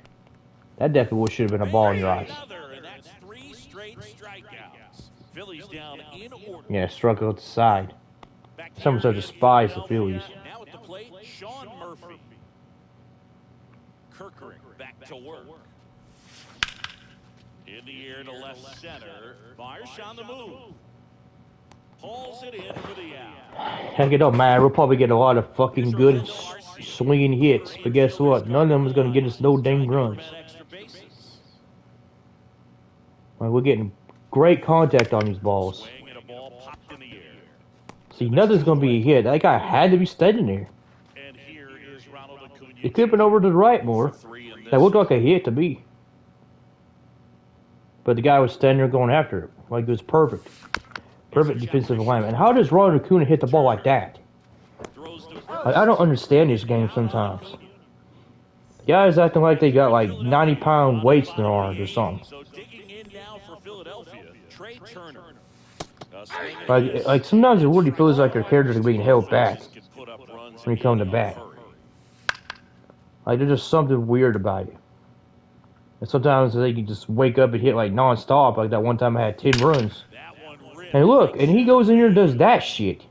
that definitely should have been a ball in your eyes. Yeah, struck out the side. Someone said despise the Phillies. Now at the plate, Sean Murphy. Kirkering back to work. In the air to left center. Marsh on the move. Pulls it in for the out. Heck, it don't matter. We'll probably get a lot of fucking good swinging hits. But guess what? None of them is going to get us no dang runs. Well, we're getting great contact on these balls. See, nothing's going to be a hit. That guy had to be standing there. He could have been over to the right more. That looked like a hit to me. But the guy was standing there going after it. Like, it was perfect. Perfect defensive alignment. And how does Ronald Acuna hit the ball like that? Like, I don't understand this game sometimes. Guys acting like they got like 90-pound weights in their arms or something. So digging in now for Philadelphia, Trey Turner. Like sometimes it really feels like their characters are being held back when you come to bat. Like there's just something weird about it. And sometimes they can just wake up and hit like non-stop. Like that one time I had 10 runs. And look, and he goes in here and does that shit.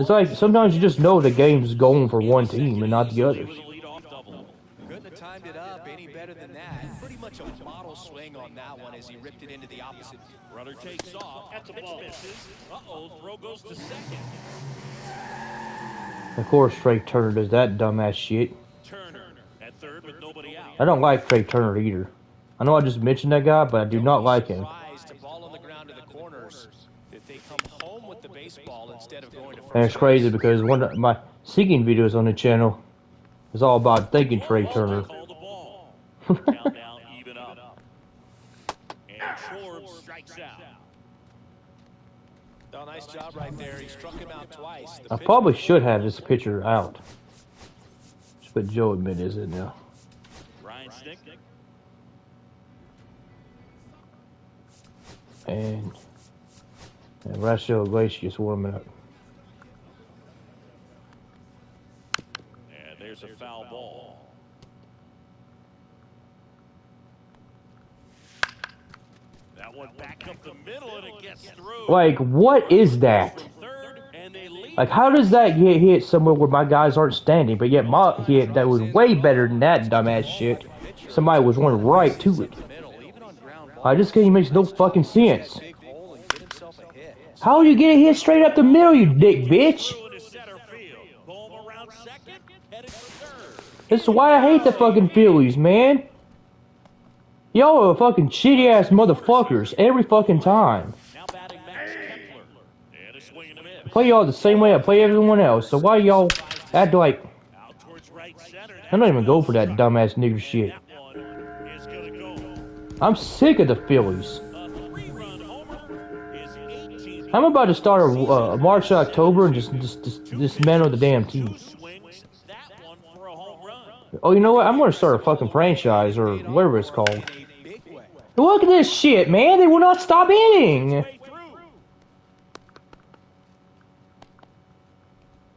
It's like sometimes you just know the game's going for one team and not the others. Couldn't have timed it up any better than that. Pretty much a model swing on that one as he ripped it into the opposite. Runner takes off. That's a ball. Uh-oh, throw goes to second. Of course, Trey Turner does that dumbass shit. Turner at third with nobody out. I don't like Trey Turner either. I know I just mentioned that guy, but I do not like him. Ball on the ground to the corners. That they come home with the baseball instead of going to first. And it's crazy because one of my seeking videos on the channel is all about thanking Trey Turner. Call the ball. Countdown even up. And Forbes strikes out. Oh, nice job right there. He struck him out twice. I probably should have this pitcher out. But Joe admit is it now. Ryan Stick. And Horacio Iglesias warming up. And there's a foul ball. That one back up the middle and it gets through. Like, what is that? Like, how does that get hit somewhere where my guys aren't standing? But yet my hit that was way better than that dumbass shit. Somebody was running right to it. This game makes no fucking sense. How do you get a hit straight up the middle, you dick bitch? This is why I hate the fucking Phillies, man. Y'all are fucking shitty ass motherfuckers every fucking time. I play y'all the same way I play everyone else, so why y'all act like... I don't even go for that dumbass nigger shit. I'm sick of the Phillies. I'm about to start a March, October and just dismantle the damn team. Oh, you know what? I'm going to start a fucking franchise or whatever it's called. Look at this shit, man. They will not stop hitting.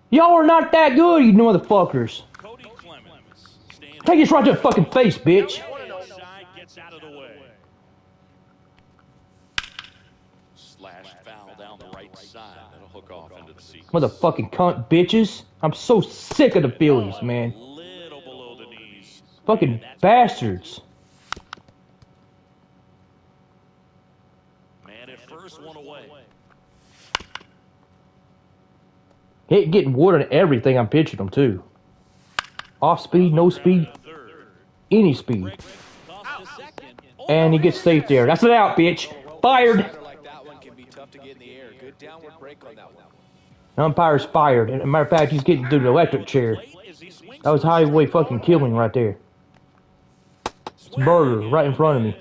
Y'all are not that good, you motherfuckers. Take this right to the fucking face, bitch. Motherfucking cunt bitches. I'm so sick of the Phillies, man. Fucking bastards. Man, at first one away. Getting wood on everything I'm pitching them too. Off speed, no speed, any speed. And he gets safe there. That's it out, bitch. Fired. Umpire's fired. As a matter of fact, he's getting through the electric chair. That was highway fucking killing right there. It's murder right in front of me.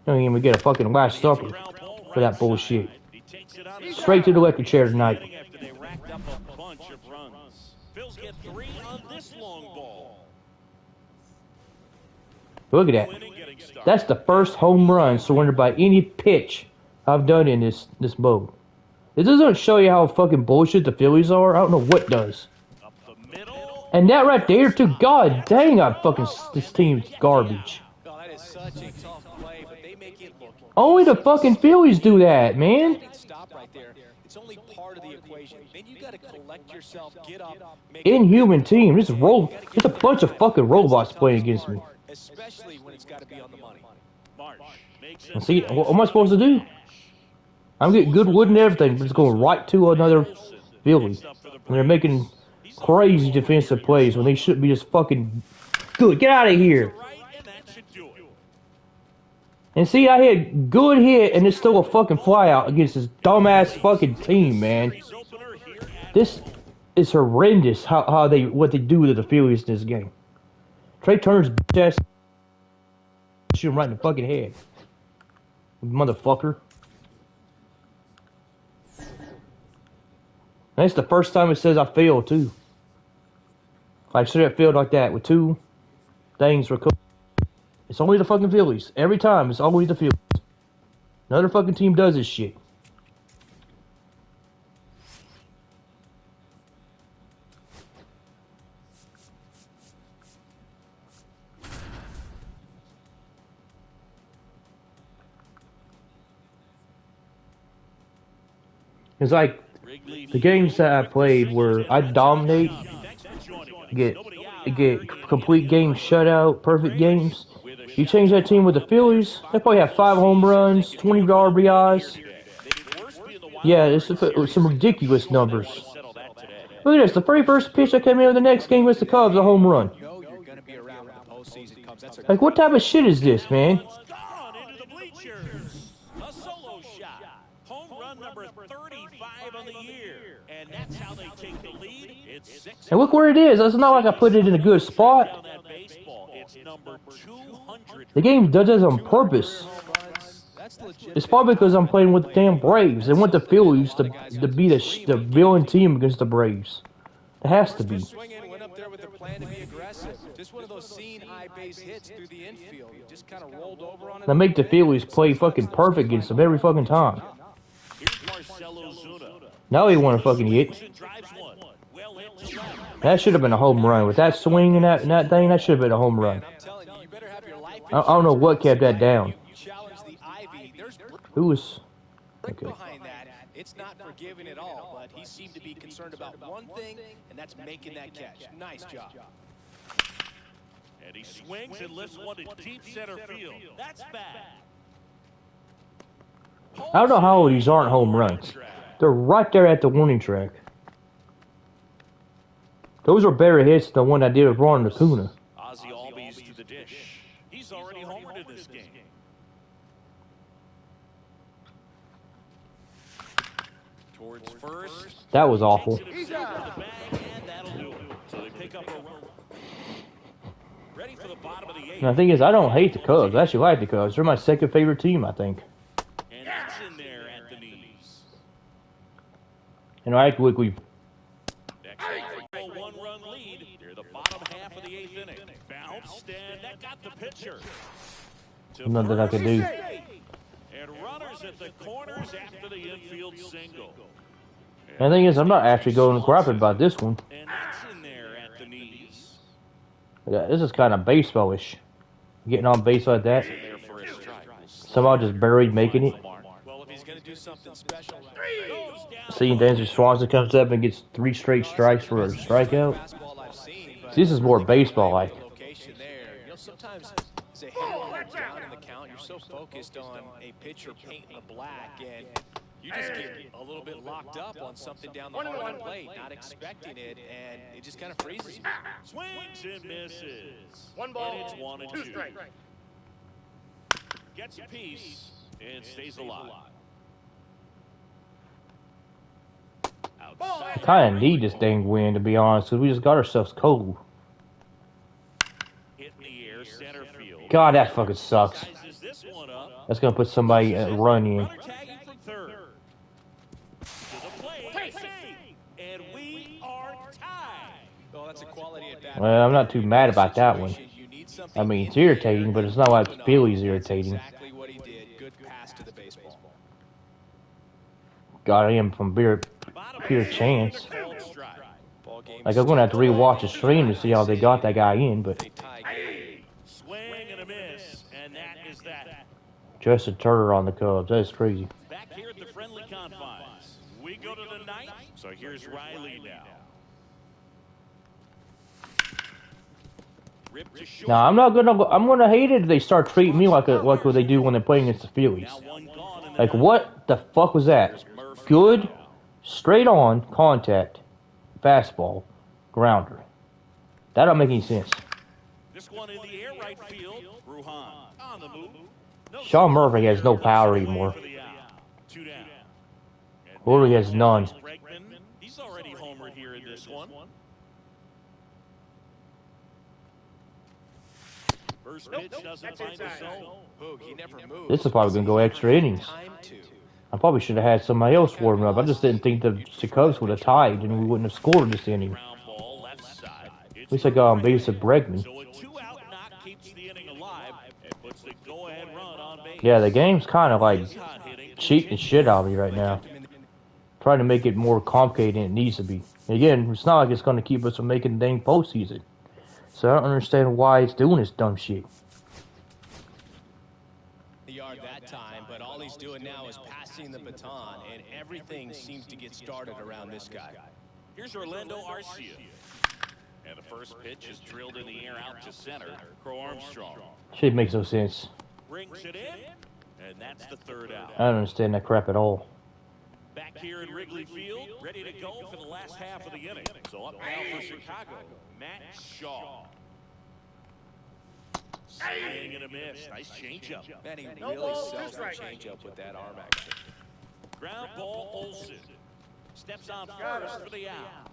Don't even get a fucking last supper for that bullshit. Straight to the electric chair tonight. Look at that. That's the first home run surrendered by any pitch I've done in this mode. It doesn't show you how fucking bullshit the Phillies are. I don't know what does. And that right there, too. God dang, this team's garbage. Only the fucking Phillies do that, man. It's only part of the equation. Then you gotta collect yourself, get up, inhuman team. It's a bunch of fucking robots playing against me. Especially when it's gotta be on the money. See, what am I supposed to do? I'm getting good wood and everything, but it's going right to another Philly. And they're making crazy defensive plays when they should be just fucking good. Get out of here. And see, I hit good hit, and it's still a fucking fly out against this dumbass fucking team, man. This is horrendous. What they do to the Phillies in this game. Trey Turner's bitch ass shoot him right in the fucking head. Motherfucker. That's the first time it says I failed, too. Like, should have failed like that with 2 things recovered. It's only the fucking Phillies. Every time, it's always the Phillies. Another fucking team does this shit. It's like the games that I played where I dominate, get complete game shutout, perfect games. You change that team with the Phillies, they probably have 5 home runs, 20 RBIs. Yeah, it's some ridiculous numbers. Look at this, the very first pitch that came in of the next game was the Cubs, a home run. Like, what type of shit is this, man? And look where it is. It's not like I put it in a good spot. The game does this on purpose. It's probably because I'm playing with the damn Braves. They want the Phillies to be the villain team against the Braves. It has to be. They make the Phillies play fucking perfect against them every fucking time. Now they want to fucking hit. That should have been a home run. With that swing and that thing, that should have been a home run. I don't know what kept that down. Who was... Okay. It's not forgiving at all, but he seemed to be concerned about one thing, and that's making that catch. Nice job. And he swings and lifts one to deep center field. That's bad. I don't know how these aren't home runs. They're right there at the warning track. Those are better hits than the one I did with Ron Acuna. Ozzie Albies to the dish. He's already homered in this game. Towards first. That was awful. And the thing is, I don't hate the Cubs. I actually like the Cubs. They're my second favorite team, I think. And that's in there at the knees. And I quickly. Next a one-run lead near the bottom half of the 8th inning. Bounced and that got the pitcher. Nothing I can do. And runners at the corners after the infield single. And the thing is, I'm not actually going to crapping about this one. And that's in there at the knees. Yeah, this is kind of baseball-ish. Getting on base like that. Somehow just buried making it. Well, if he's going to do something special. Seeing Dansby Swanson comes up and gets 3 straight strikes for a strikeout. See, this is more baseball-like. Sometimes as a hitter down in the count, you're so focused on a pitcher painting the black, and you just get a little bit locked up on something down the hard plate, not expecting it, and it just kind of freezes you. Swings and misses. 1 ball, and it's 1 and 2 2. strikes. Gets a piece and stays alive. I kind of need this dang win, to be honest, because we just got ourselves cold. Hit in the air, center field. God, that fucking sucks. That's going to put somebody at run in. Runner tagging from third. To the plate. And we are tied. Well, that's a quality at bat. Well, I'm not too mad about that one. I mean, it's irritating, but it's not like Philly's irritating. Exactly what he did. Good pass to the baseball. God, I am from pure chance. Like, I'm going to have to rewatch the stream to see how they got that guy in, but... Swing and a miss, and that is that. Justin Turner on the Cubs. That is crazy. Back here at the friendly confines. We go to the 9th. So here's Riley now. Now, I'm gonna hate it if they start treating me like what they do when they're playing against the Phillies. Like, what the fuck was that? Good, straight on contact, fastball, grounder. That don't make any sense. This one in the air, right field. Ruhan on the move. Sean Murphy has no power anymore. Literally has none. He's already homered here in this one. First pitch doesn't find the zone. Boog, he never moves. This is probably going to go extra innings. Time to. I probably should have had somebody else warm up. I just didn't think the Cubs would have tied and we wouldn't have scored this inning. Ground ball left side. At least I got on base at Bregman. So a 2-out knock keeps the inning alive and puts the go-ahead run on base. Yeah, the game's kind of like cheating the shit out of me right now. Trying to make it more complicated than it needs to be. Again, it's not like it's going to keep us from making the dang postseason. So I don't understand why it's doing this dumb shit. The yard that time, but all he's doing now is passing the baton, and everything seems to get started around this guy. Here's Orlando Arcia. And the first pitch is drilled in the air out to center. Crow Armstrong Shit makes no sense. brings it in, and that's the third out. I don't understand that crap at all. Back here in Wrigley Field, ready to go for the last half of the inning. So up now for Chicago, Matt Shaw. Swing and a miss. Nice changeup. Man, he No really ball, sells two the strikes. changeup with that arm action. Ground ball, Olsen. Steps on first for the out.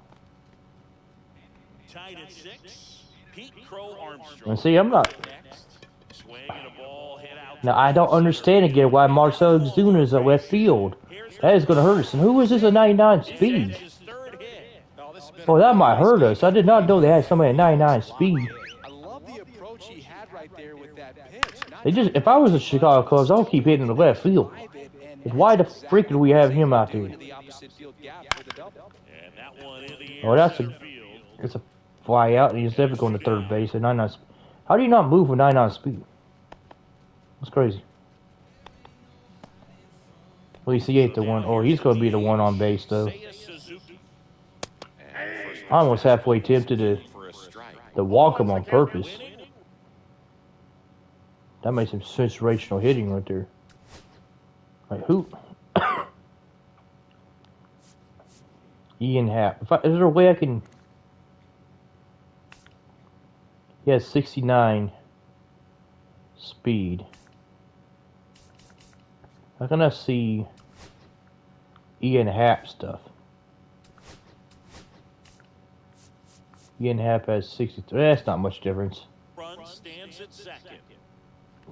Tied at 6. Pete Crow Armstrong. And see, I'm not. Next. Swing and a ball hit out. Now, I don't understand again why Marcell Ozuna is at left field. That is going to hurt us. And who is this at 99 speed? His third hit. Oh, this has been Well, that might hurt us. I did not know they had somebody at 99 speed. I love the approach he had right there with that pitch. Not They just, if I was the Chicago Cubs, I would keep hitting the left field. drive it and But why the freak do we have him out there? into the opposite field gap for the double. And that one in the air. Well, that's center a, field. it's a fly out, and he's never going to third base at 99 speed. How do you not move with 99 speed? That's crazy. At least he ain't the one, or he's going to be the one on base, though. Seiya Suzuki. I almost halfway tempted to walk him on purpose. That makes some sensational hitting right there. Like, who? Ian Happ. Is there a way I can... He has 69 speed. How can I see Ian Happ stuff? Ian Happ has 63. That's not much difference. Run stands at second.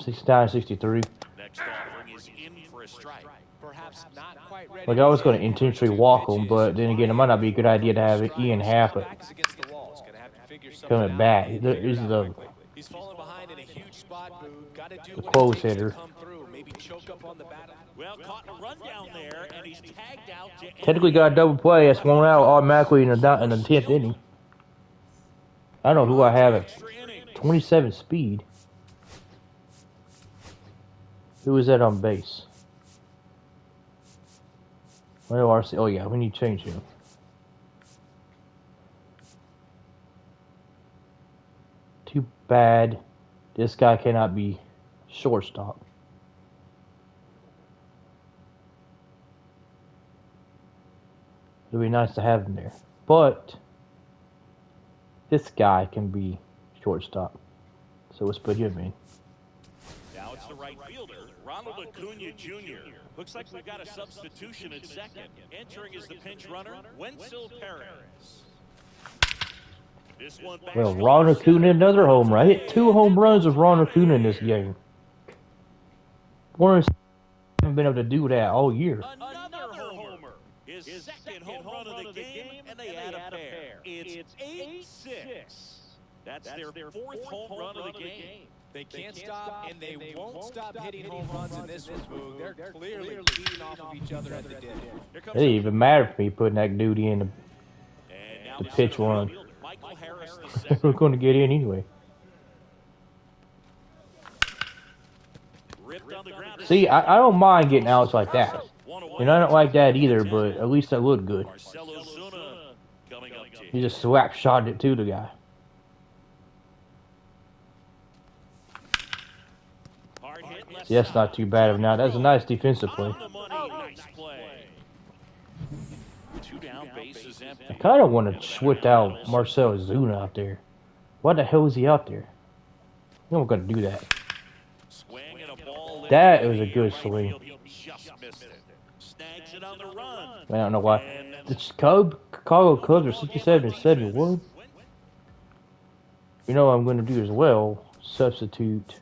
69, 63. Next offering is in for a strike. Perhaps not quite ready. Like, I was going to intentionally walk him, but then again, it might not be a good idea to have Ian Happ Backs against the wall. He's gonna have to figure something coming out. back. This is a He's falling behind in a huge spot, Boog. Got to do The what close it takes hitter. to come through. Maybe choke up on the batter. Well, caught in a run down there, and he's tagged out to end. technically got a double play. That's one out automatically in the 10th inning. I don't know who I have at Extra inning. 27 speed. Who is that on base? Well, RC. Oh yeah, we need to change him. Too bad this guy cannot be shortstop. It'd be nice to have him there, but this guy can be shortstop. So let's put him in. Now it's the right fielder, Ronald Acuna Jr. Looks like we've got a substitution at second. Entering as the pinch runner, Wenzel Perez. This one back Well, Ron Acuna, another home run. I hit 2 home runs with Ron Acuna in this game. Warren haven't been able to do that all year. Another homer. His second home run of the game, and they add a pair. It's 8-6. That's their fourth home run of the game. They can't stop, and they won't stop hitting home runs in this one, Boog. They're clearly feeding off of each other at the ditch. Here comes It didn't even matter for me putting that dude in. and now the the pitch center run. fielder, Michael Harris the We're second. going to get in anyway. Ripped on the ground. See, I don't mind getting outs like that. And I don't like that either, but at least that looked good. Marcell Ozuna coming up to He just swap shot it to the guy. hard hit left See, that's not too bad of now. That's a nice defensive play. on the money. Nice play. 2 down, bases empty. I kind of want to switch out Marcell Ozuna out there. Why the hell is he out there? You don't got to do that. Swing and a ball That lifted was a in the good right swing. field. He just missed it. Snags it on the run. I don't know why. The Chicago Cubs are 67 and 71. You know what I'm going to do as well? substitute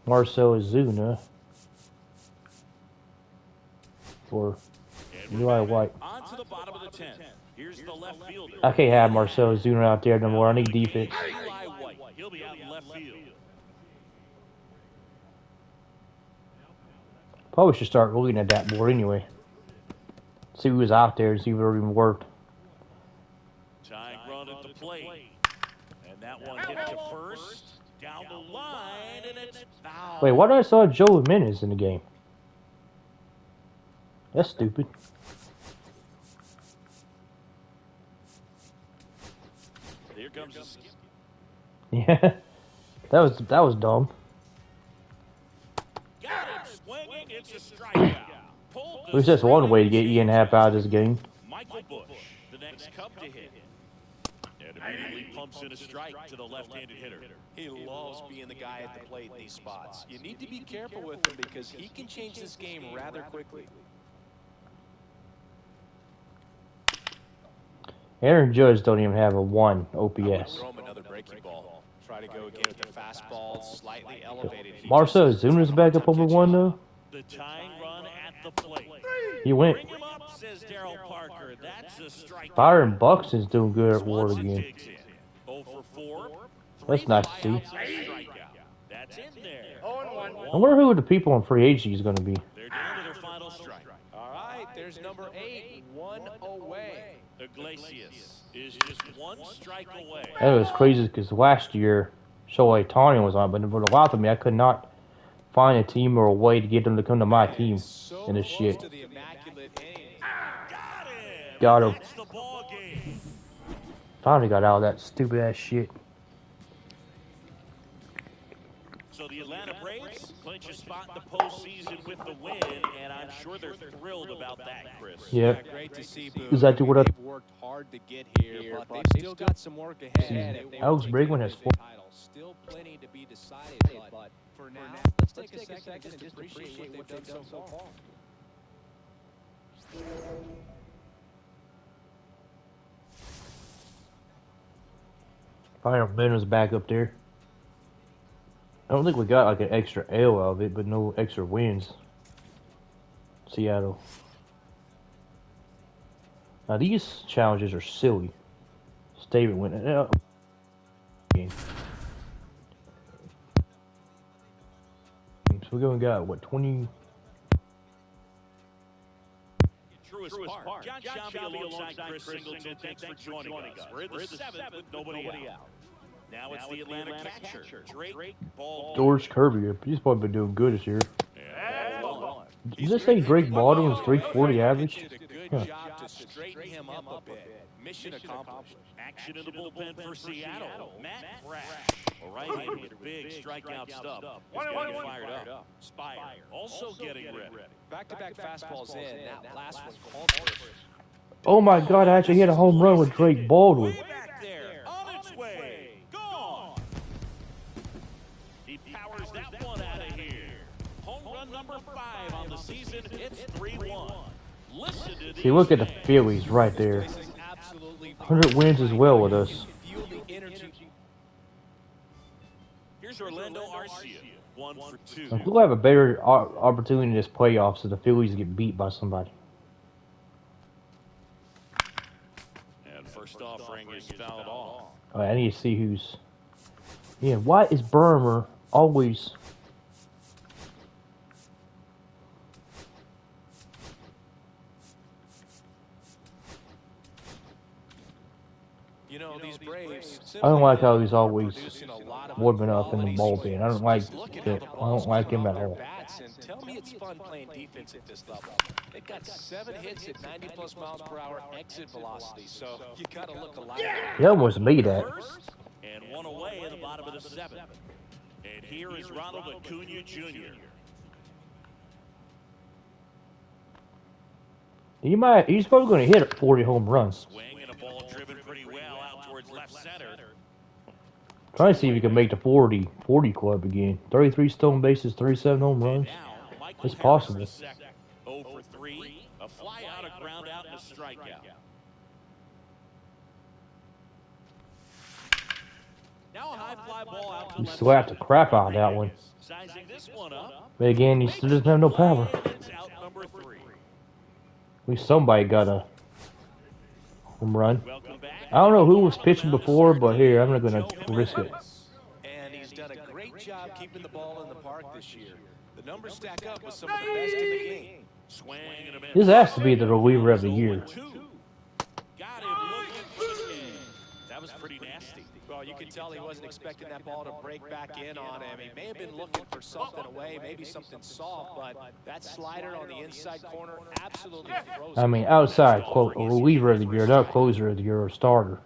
Marcel Ozuna for Eli White. On to the bottom of the 10th. Here's the left fielder. I can't have Marcel Ozuna out there no more. I need defense. Eli White. He'll be out in left field. Probably should start looking at that board anyway. See who was out there and see if it even worked. Tying run at the plate. And that one hit to first. Down the line, and it's foul. Wait, why did I saw Joe Jimenez in the game? That's stupid. Here comes the skip. Yeah, that was dumb. Got it. Swinging. It's a strikeout. At least that's one way to get Ian Happ out of this game. Michael Bush, the next Cub to hit. And immediately pumps in a strike to the left-handed hitter. He loves being the guy at the plate in these spots. You need to be careful with him because he can change this game rather quickly. Aaron Judge don't even have a 1 OPS. Throw him another breaking ball. Try to go again with the fastball, slightly elevated. Marcel Ozuna's back up over 1 though. The tying run at the plate. He went. Bring him up, says Darryl Parker. That's a strike. Byron Buxton's doing good at Ward again. 0 for 4. That's nice to see. That's in there. I wonder who the people on free agency is going to be. They're down to their final strike. All right, there's number 8, 1 away. Iglesias is just 1 strike away. That was crazy because last year, Shohei Ohtani was on, but for a while for me, I could not find a team or a way to get them to come to my team in this shit. Got him. Finally got out of that stupid ass shit. So the Atlanta Braves clinch a spot in the postseason with the win, and I'm sure they're thrilled about that, Chris. Yeah. Great to see, Boo. Exactly what I They've worked hard to get here, but they've still got some work ahead. If they Alex want to Bregman get has to 4. the title. Still plenty to be decided, but for now, let's take a second and just appreciate what they've done so far. Byron Benner's back up there. I don't think we got like an extra L out of it, but no extra wins. Seattle. Now these challenges are silly. Statement went out. So we're going to got what 20. Truist Park. John Shambi alongside Chris Singleton. Thanks for joining us. We're in the 7th with nobody out. Now it's the Atlanta catcher, Drake Baldwin. George Kirby. He's probably been doing good this year. Did this say Drake Baldwin's 340 average? Did a good job to straighten him up a bit. Mission accomplished. Action in the bullpen for Seattle. Matt Brash. A right-hander with big strikeout stub. He's getting fired up. Spire also getting ready. Back-to-back fastballs in. That last one called for it. Oh my God! I actually hit a home run with Drake Baldwin. Way back there. On its way. Gone. He powers that one out of here. Home run number 5 on the season. It's 3-1. Listen to these. See, look at the Phillies right there. 100 wins as well with us. Here's Orlando Arcia, 1 for 2. We'll have a better opportunity in this playoffs if the Phillies get beat by somebody. And first offering is fouled off. All right, I need to see who's. Yeah, why is Burmer always? You know, these Braves, I don't like how he's always warming up in the bullpen. I don't like it. I don't like him at all. Tell me it's fun playing defense at this level. They've got 7 hits at 90+ miles per hour exit velocity, so you got to look alive. He almost made that. And 1 away in the bottom of the 7th. And here is Ronald Acuna Jr. He's probably going to hit 40 home runs. Swing and a ball driven pretty well out towards left center. Trying to see if he can make the 40 club again. 33 stolen bases, 37 home runs. It's possible. 0 for 3, a fly out, a ground out, and a strikeout. Now a high fly ball out to He left slapped the center. crap out of that one. Sizing this one up. But again, he still doesn't have no power. It's out number 3. At least somebody got a home run. Welcome back. I don't know who was pitching before, but here, I'm not going to risk it. And he's done a great job keeping the ball in the park this year. The numbers stack up with some of the best in the game. Swing and a miss. This has to be the reliever of the year. Got him looking for the game. That was pretty nasty. Well, you can tell he wasn't expecting that ball to break back in on him. He may have been looking for something away, maybe something soft, but that slider on the inside corner absolutely froze. I mean, outside, quote, a reliever of the year, not closer of the year or starter.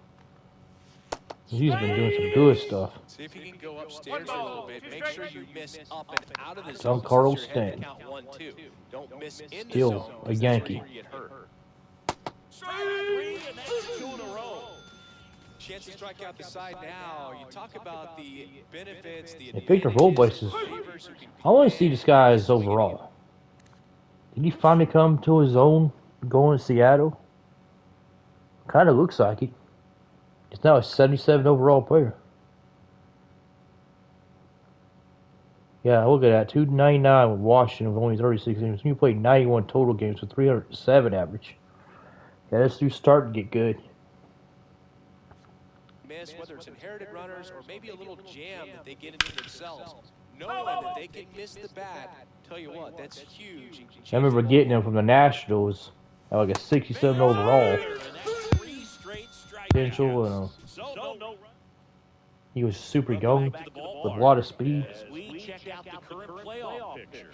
He's been doing some good stuff. See if you can go upstairs a little bit. Make sure you miss up and out of the John zone. Carlos since you're heading Stanton. to count 1, 2. Don't miss in the Still zone, a 'cause that's Yankee. where you get hurt. Strike 3, and that's 2 in a row. Chance to strike out the side now. You talk about the benefits, the And Victor Robles I want to see this guy's overall. Did he finally come to his own going to Seattle? Kind of looks like it. He's now a 77 overall player. Yeah, look at that. 299 with Washington with only 36 games. He played 91 total games with 307 average. Yeah, this dude's starting to get good. Miss, whether it's inherited runners or maybe a little jam that they get into themselves. Knowing that they can miss the bat, tell you what, that's huge. I remember getting him from the Nationals at like a 67 overall. Potential, he was super young with a lot of speed. We check out the current playoff picture.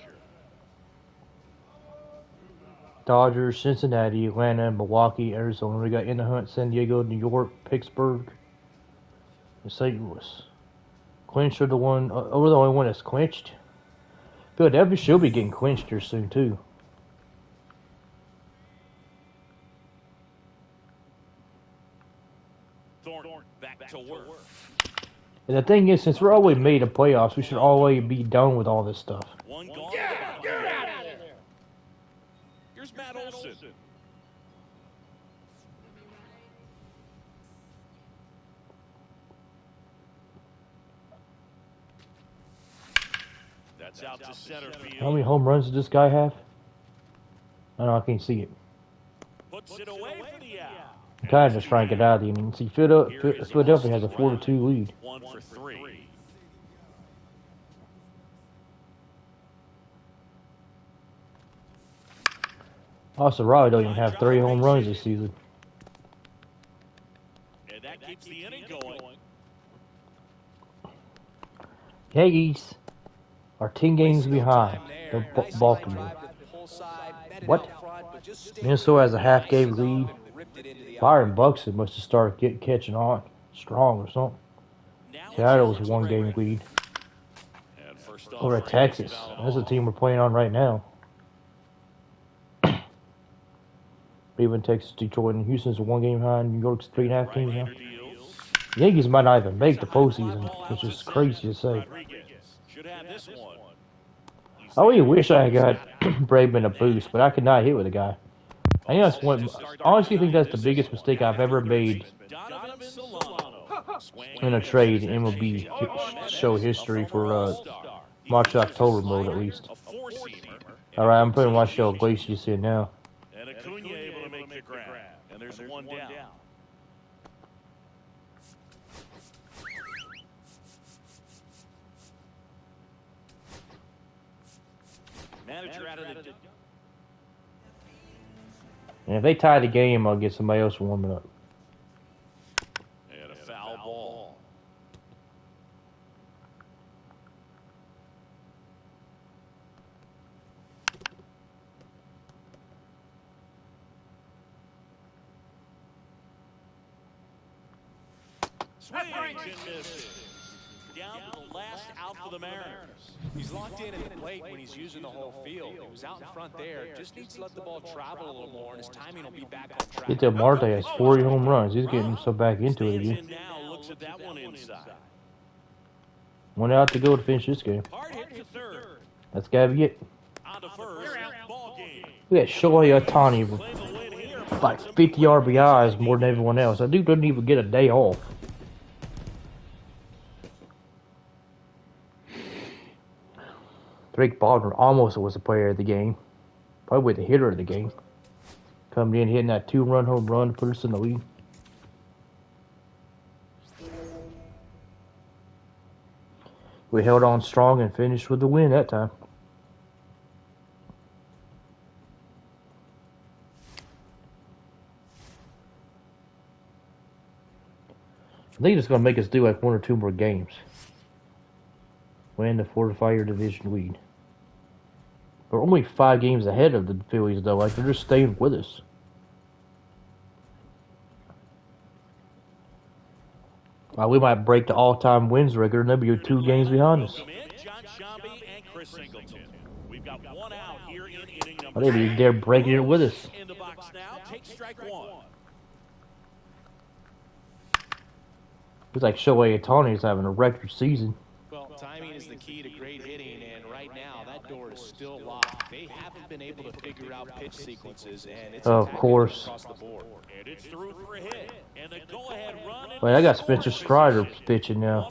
Dodgers, Cincinnati, Atlanta, Milwaukee, Arizona. We got in the hunt, San Diego, New York, Pittsburgh, and St. Louis. Clinched are the one, we're the only one that's clinched. Philadelphia should be getting clinched here soon too. Thornton back to work. And the thing is, since we're always made the playoffs, we should always be done with all this stuff. One gone. Get out of there. Here's Matt Olson. That's out to center field. How many home runs does this guy have? I know I can't see it. Puts it away for the out. I'm kind of just trying to get out of the inning. See, Philadelphia has a 4-2 lead. 1 for 3. Also, Raleigh don't even have 3 home runs this season. And that keeps the inning going. Yankees are 10 games behind Baltimore. What? Minnesota has a half-game lead. Byron Buxton must have started catching on strong or something. Seattle's 1-game lead over at Texas. That's the team we're playing on right now. Cleveland, Texas, Detroit, and Houston's 1 game behind. New York's 3.5 games now. Yankees might not even make the postseason, which is crazy to say. I really wish I got Bregman a boost, but I could not hit with the guy. I honestly think that's the biggest mistake I've ever made in a trade in MLB show history for March to October mode at least. Alright, I'm putting my show Glacius in now. And Acuna able to make the grab. And there's 1 down. Manager out of the... And if they tie the game, I'll get somebody else warming up. And a foul ball. Swings and misses. Down to the last out for the Mariners. He's locked in at the plate when he's using the whole field. He was out in front there. Just needs to let the ball travel a little more, and his timing will be back on track. Get that Marte has 40 home runs. He's getting himself back into it again. Now looks at that one inside. 1 out to go to finish this game. Hard hit to third. That's gotta be it. On to first. Ball game. We got Shohei Ohtani with like 50 RBIs more than everyone else. That dude doesn't even get a day off. Drake Baldwin almost was the player of the game. Probably the hitter of the game. Coming in, hitting that 2-run home run to put us in the lead. We held on strong and finished with the win that time. I think it's going to make us do like 1 or 2 more games. Win the Fortifier Division lead. We're only 5 games ahead of the Phillies, though. Like, they're just staying with us. We might break the all-time wins record, and they'll be 2 games behind us. I think they're breaking it with us. In the box now, take strike 1. It's like Shohei Ohtani is having a record season. Well, timing is the key to great hitting, and right now that door is still locked. They haven't been able to figure out pitch sequences, and it's of course. across the board. And it's through for a hit. And the go-ahead run. Wait, I got Spencer Strider pitching now.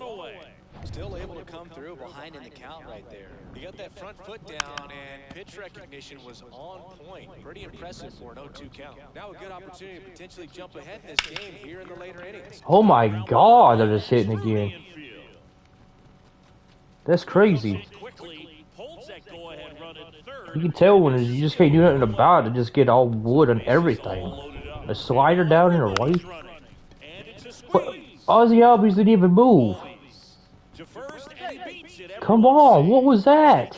Still able to come through behind in the count right there. He got that front foot down, and pitch recognition was on point. Pretty impressive for an 0-2 count. Now a good opportunity to potentially jump ahead in this game here in the later innings. Oh my God, they're just hitting again. That's crazy. You can tell when you just can't do nothing about it, just get all wood and everything. A slider down in the right. But Ozzy Albies didn't even move. Come on, what was that?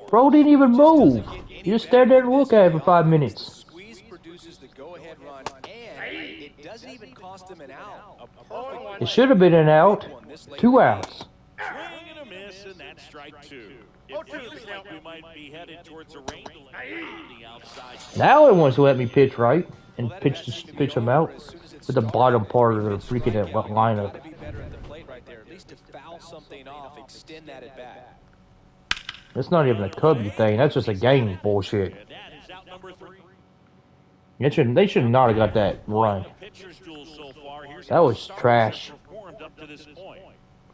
Bro didn't even move. You just stand there and look at it for 5 minutes. It should have been an out. 2 outs. Now it wants to let me pitch right and pitch them out with the bottom part of the freaking lineup. That's not even a Cubby thing. That's just a game bullshit. They should not have got that run. That was trash.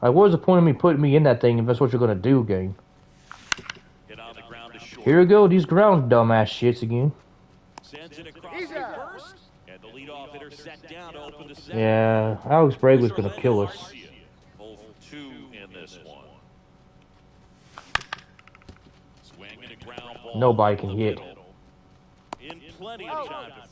Like, what was the point of me putting me in that thing if that's what you're gonna do, game? Here we go, these ground dumbass shits again. Yeah, Alex Bregg was gonna kill us. Nobody can hit.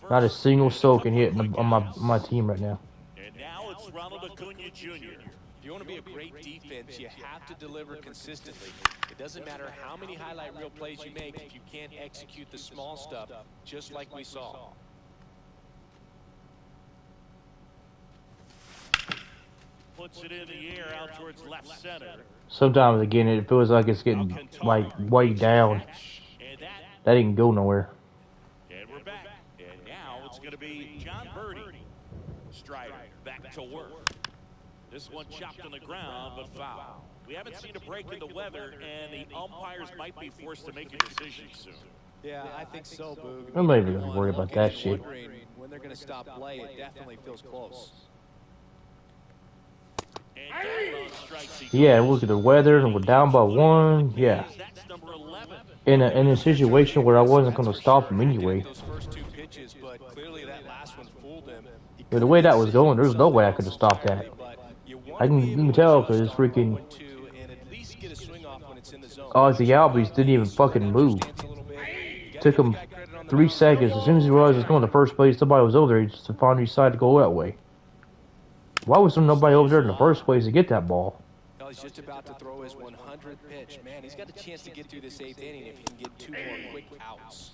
Not a single soul can hit on my team right now. And now it's Ronald Acuna Jr. If you want to be a great defense, you have to deliver consistently. It doesn't matter how many highlight reel plays you make if you can't execute the small stuff, just like we saw. Puts it in the air out towards left center. Sometimes again it feels like it's getting like way down. That didn't go nowhere. And we're back. And now it's going to be John Birdie. Strider back to work. This one chopped on the ground, but foul. We haven't seen a break in the weather, and the umpires might be forced to make a decision soon. Yeah, I think so, Boog. I'm not even gonna worry about that shit. When they're going to stop play, it definitely feels close. Yeah, look at the weather, and we're down by 1. Yeah. In a situation where I wasn't going to stop him anyway. But the way that was going, there's no way I could have stopped that. You can tell because it's freaking Ozzy Albies didn't even fucking move. Took him 3 seconds. As soon as he realized he was going to first base, somebody was over there. He just finally decided to go that way. Why was there nobody over there in the first place to get that ball? Well, he's just about to throw his 100th pitch. Man, he's got a chance to get through this 8th inning if he can get 2 more quick outs.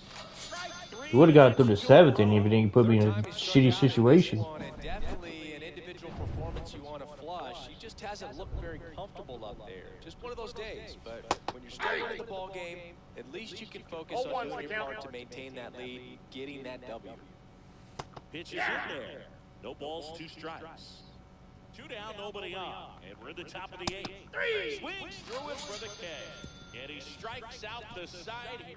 He would have got through the 7th inning if he didn't put me in a shitty situation. Definitely an individual performance you want to flush. He just hasn't looked very comfortable up there. Just one of those days. But when you're still in the ball game, at least you can focus on doing your part to maintain that lead, getting that W. Pitch is in there. No balls, 2 strikes. 2 down, nobody on. And we're at the top of the 8th. Swings through it for the K. And he strikes out the side.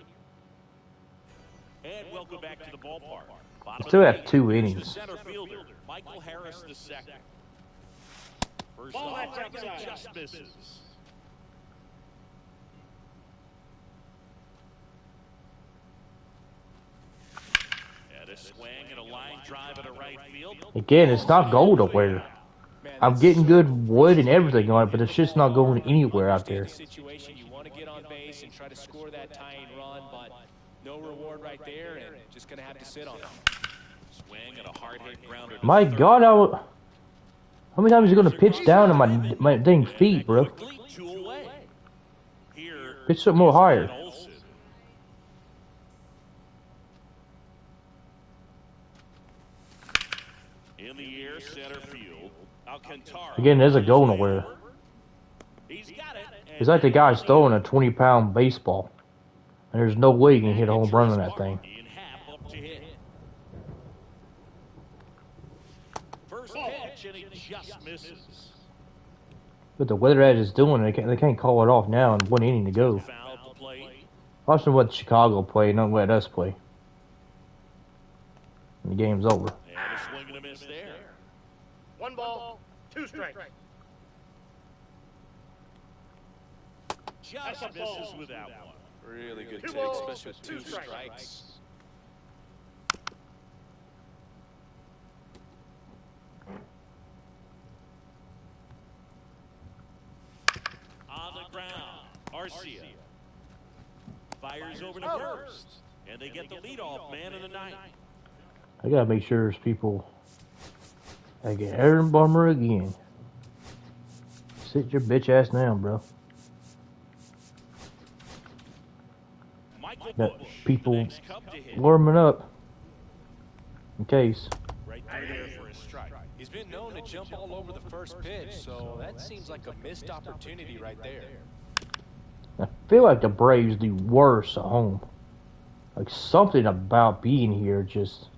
And welcome back to the ballpark. Still have 2 innings. Center fielder, Michael Harris the second. First ball just misses. a swing and a line drive at a right field. Again, it's not going nowhere. I'm getting good wood and everything on it, but it's just not going anywhere out there. Situation, you want to get on base and try to score that tying run, but no reward right there, and just going to have to sit on it. Swing and a hard hit grounder. My God, how many times are you going to pitch down on my dang feet, bro? Pitch something more higher. In the air, center field. Alcantara. Again, there's a go nowhere. It's like the guy's throwing a 20-pound baseball, and there's no way you can hit a home run on that thing. First pitch, and he just misses. But the weather as it's doing, they can't call it off now and 1 inning to go. Watch them let Chicago play, not let us play. And the game's over. And a swing and a miss there. 1 ball, 2 strikes. Just misses with that one. Really good 2 take, balls, especially with 2 2 strikes. strikes. On the ground, Arcia fires over to first, and they get the leadoff man in the ninth. I gotta make sure there's people. I get Aaron Bummer again. Sit your bitch ass down, bro. Got people warming up in case. Right there for a strike. He's been known to jump all over the first pitch, so that seems like a missed opportunity right there. I feel like the Braves do worse at home. Like something about being here just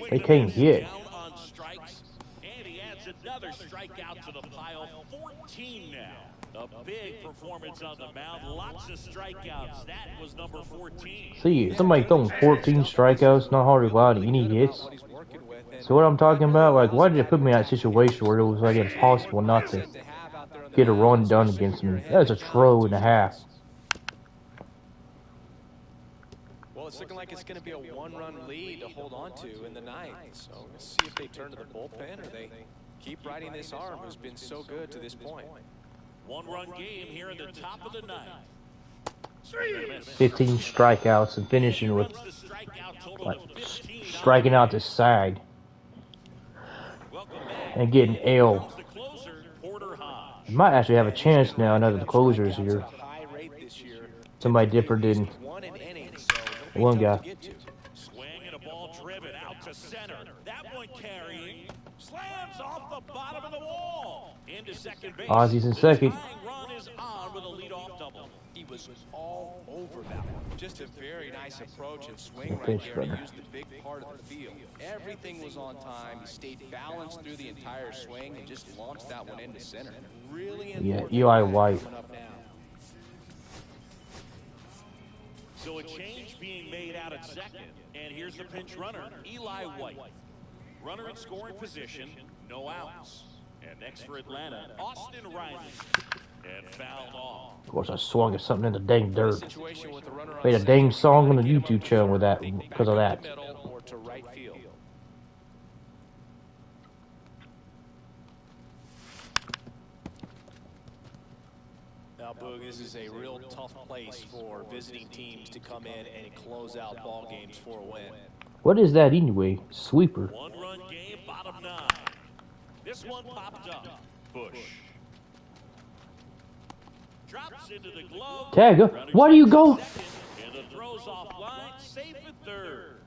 they can't hit. Down on strikes, and he adds another strikeout to the pile. 14 now. A big performance on the mound. Lots of strikeouts. That was number 14. See, somebody throwing 14 strikeouts, not hardly allowed any hits. So what I'm talking about, like, why did they put me in that situation where it was like impossible not to get a run done against me? That's a throw and a half. Well, it's looking like it's going to be a 1-run lead to hold on to in the ninth. So let's see if they turn to the bullpen or they keep riding this arm who's been so good to this point. 1-run game here in the top of the ninth. 15 strikeouts and finishing with like striking out the side and getting L. I might actually have a chance now now that the closer is here. Somebody different than one guy. Swing and a ball driven out to center. That one carrying. Slams off the bottom of the wall. Into second base. Ozzy's in second. Run is on with a leadoff double. He was all over that one. Just a very nice approach and swing right there to use the big part of the field. Everything was on time. He stayed balanced through the entire swing and just launched that one into center. Really important. Yeah, Eli White. So a change being made out at second. And here's the pinch runner, Eli White. Runner in scoring position, no outs. And next for Atlanta, Austin Riley. And fouled off. Of course, I swung at something in the dang dirt. Made a dang song on the YouTube channel with that because of that. Now, Boog, this is a real tough place for visiting teams to come in and close out ball games for a win. What is that anyway? Sweeper. 1-run game, bottom 9. This one popped up. Bush. Drops into the glove. Tagger, why do you go? And the throws off line, safe at third.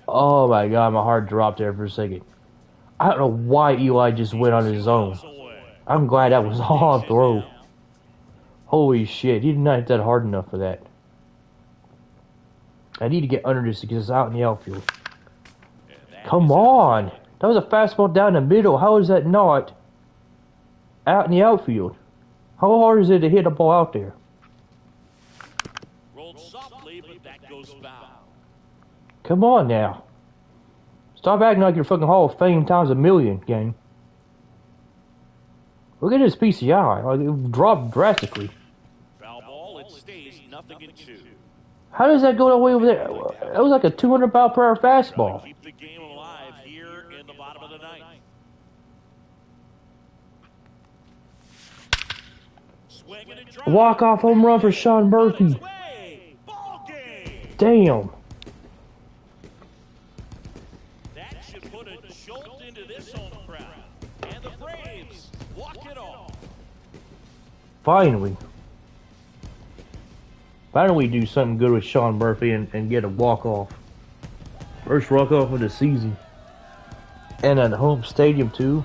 Oh my God, my heart dropped there for a second. I don't know why Eli just went on his own. I'm glad that was all throw. Holy shit, he did not hit that hard enough for that. I need to get under this because it's out in the outfield. Come on! That was a fastball down the middle. How is that not out in the outfield? How hard is it to hit a ball out there? Rolled softly, but that goes foul. Come on now. Stop acting like you're fucking Hall of Fame times a million, gang. Look at this PCI. Like, it dropped drastically. Foul ball, it stays 0-2. How does that go all the way over there? That was like a 200-mile-per-hour fastball. Keep the game alive here in the bottom of the ninth. Walk-off home run for Sean Murphy. Damn. That should put a jolt into this home crowd. And the Braves walk it off. Finally. Finally do something good with Sean Murphy and get a walk-off. First walk-off of the season. And at home stadium, too.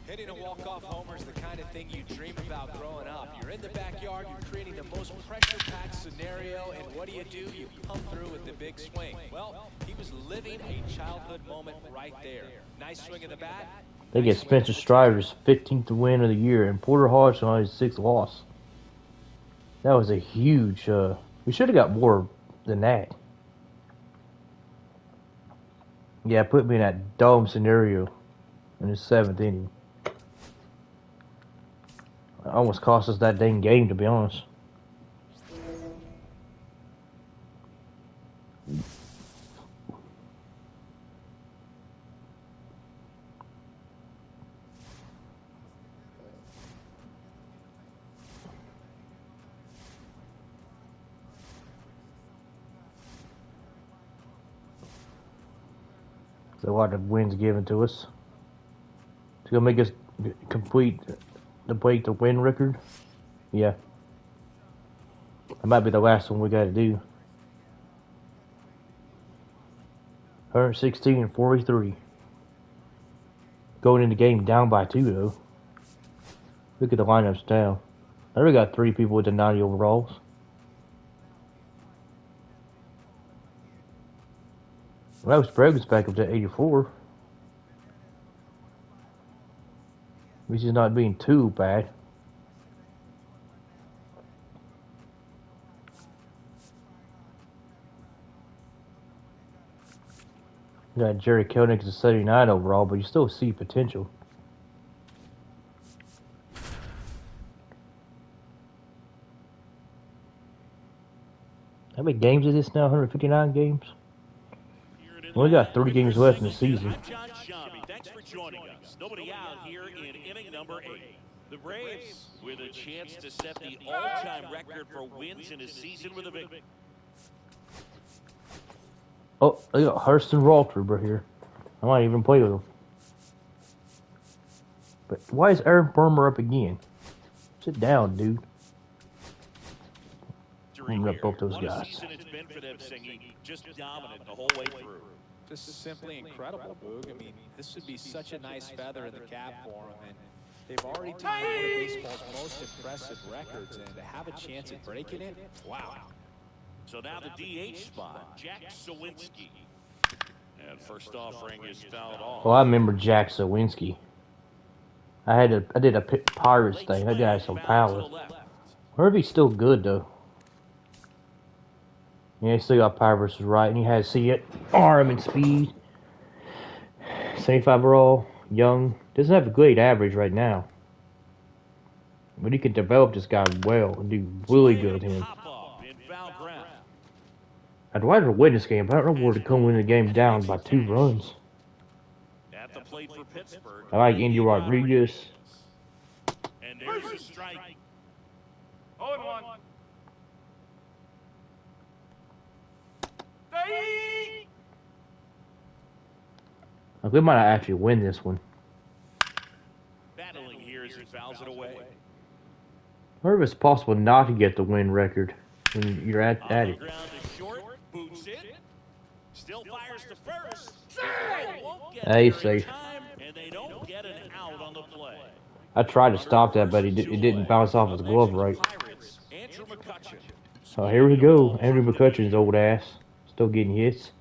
Hitting a walk-off homer is the kind of thing you dream about growing up. You're in the backyard, you're creating the most pressure-packed scenario, and what do? You come through with the big swing. Well, he was living a childhood moment right there. Nice swing of the bat. They get Spencer Strider's 15th win of the year, and Porter Hodgson on his 6th loss. That was a huge. We should have got more than that. Yeah, put me in that dome scenario in the 7th inning. It almost cost us that dang game, to be honest. A lot of wins given to us. It's gonna make us complete the break the win record. Yeah. That might be the last one we gotta do. 116 and 43. Going in the game down by 2 though. Look at the lineups down. I already got 3 people with the 90 overalls. Well, Sprague's back up to 84. At least he's not being too bad. Got Jerry Koenig as a 79 overall, but you still see potential. How many games is this now? 159 games? We only got 3 games left in the season. Thanks for joining us. Nobody out here in inning number 8. The Braves with a chance to set the all-time record for wins in a season with a victory. Oh, they got Hurston Walter here. I might even play with him. But why is Aaron Burmer up again? Sit down, dude. I'm gonna both those guys. It's been for them, just dominant the whole way through. Just simply incredible, Boog. I mean, this would be such a nice feather in the cap for them, and they've already tied one of baseball's most impressive records, and to have a chance at breaking it, wow. So now the DH spot, Jack Sawinski. And first offering is fouled off. Well, I remember Jack Sawinski. I did a Pirates thing. That guy has some power. I wonder if he's still good though. Yeah, he still got power versus right, and he has arm and speed. 75 overall, young. Doesn't have a great average right now, but he can develop this guy well and do really good with him. I'd rather win this game, but I don't know where to come win the game down by 2 runs. At the plate for Pittsburgh, I like Andy Rodriguez. And there's a strike. 0-1. We might actually win this one. Battling here as he fouls it away. I wonder if it's possible not to get the win record when you're at it. Short, boots it. Still fires to first. Hey, safe. And they don't get an out on the play. I tried to stop that, but it didn't bounce off his glove right. So here we go. Andrew McCutcheon's old ass. Still getting hits.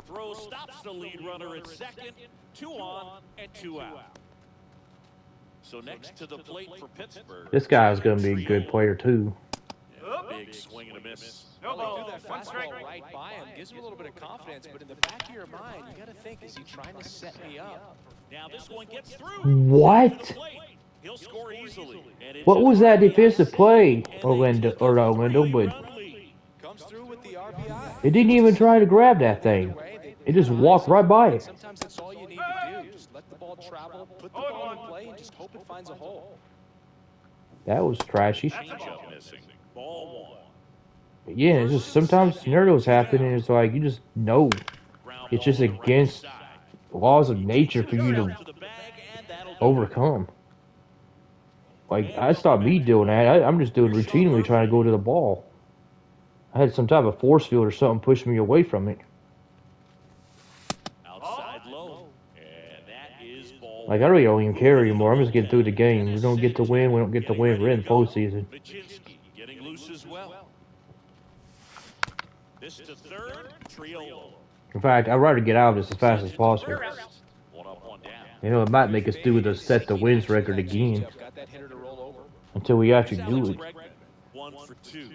Throw stops the lead runner at second. 2 on and 2 out. So next to the plate for Pittsburgh. This guy's going to be a good player, too. Big swing and a miss. No ball. Threw that fastball right by him. Gives him a little bit of confidence, but in the back of your mind, you got to think, is he trying to set me up? Now this one gets through. What? He'll score easily. And it's What was that defensive play, and Orlando, or not Orlando, but Comes through with the RBI. it didn't even try to grab that thing. It just walked right by it. Sometimes that's all you need to do. Just let the ball travel, put the ball in play, and just hope it finds a hole. That was trashy. changeup missing. Ball one. But yeah, it's just sometimes scenarios happen, and it's like you just know it's just against the laws of nature for you to overcome. Like, that's not me doing that. I'm just doing routinely trying to go to the ball. I had some type of force field or something push me away from it. Outside low. And that is ball. Like, I really don't even care anymore. I'm just getting through the game. We don't get to win. We don't get to win. We're in postseason. Vichinsky getting loose as well. This to third. Triolo. In fact, I'd rather get out of this as fast as possible. One up, one down. You know, it might make us do the set the wins record again Got that hitter to roll over. until we actually do it. 1 for 2.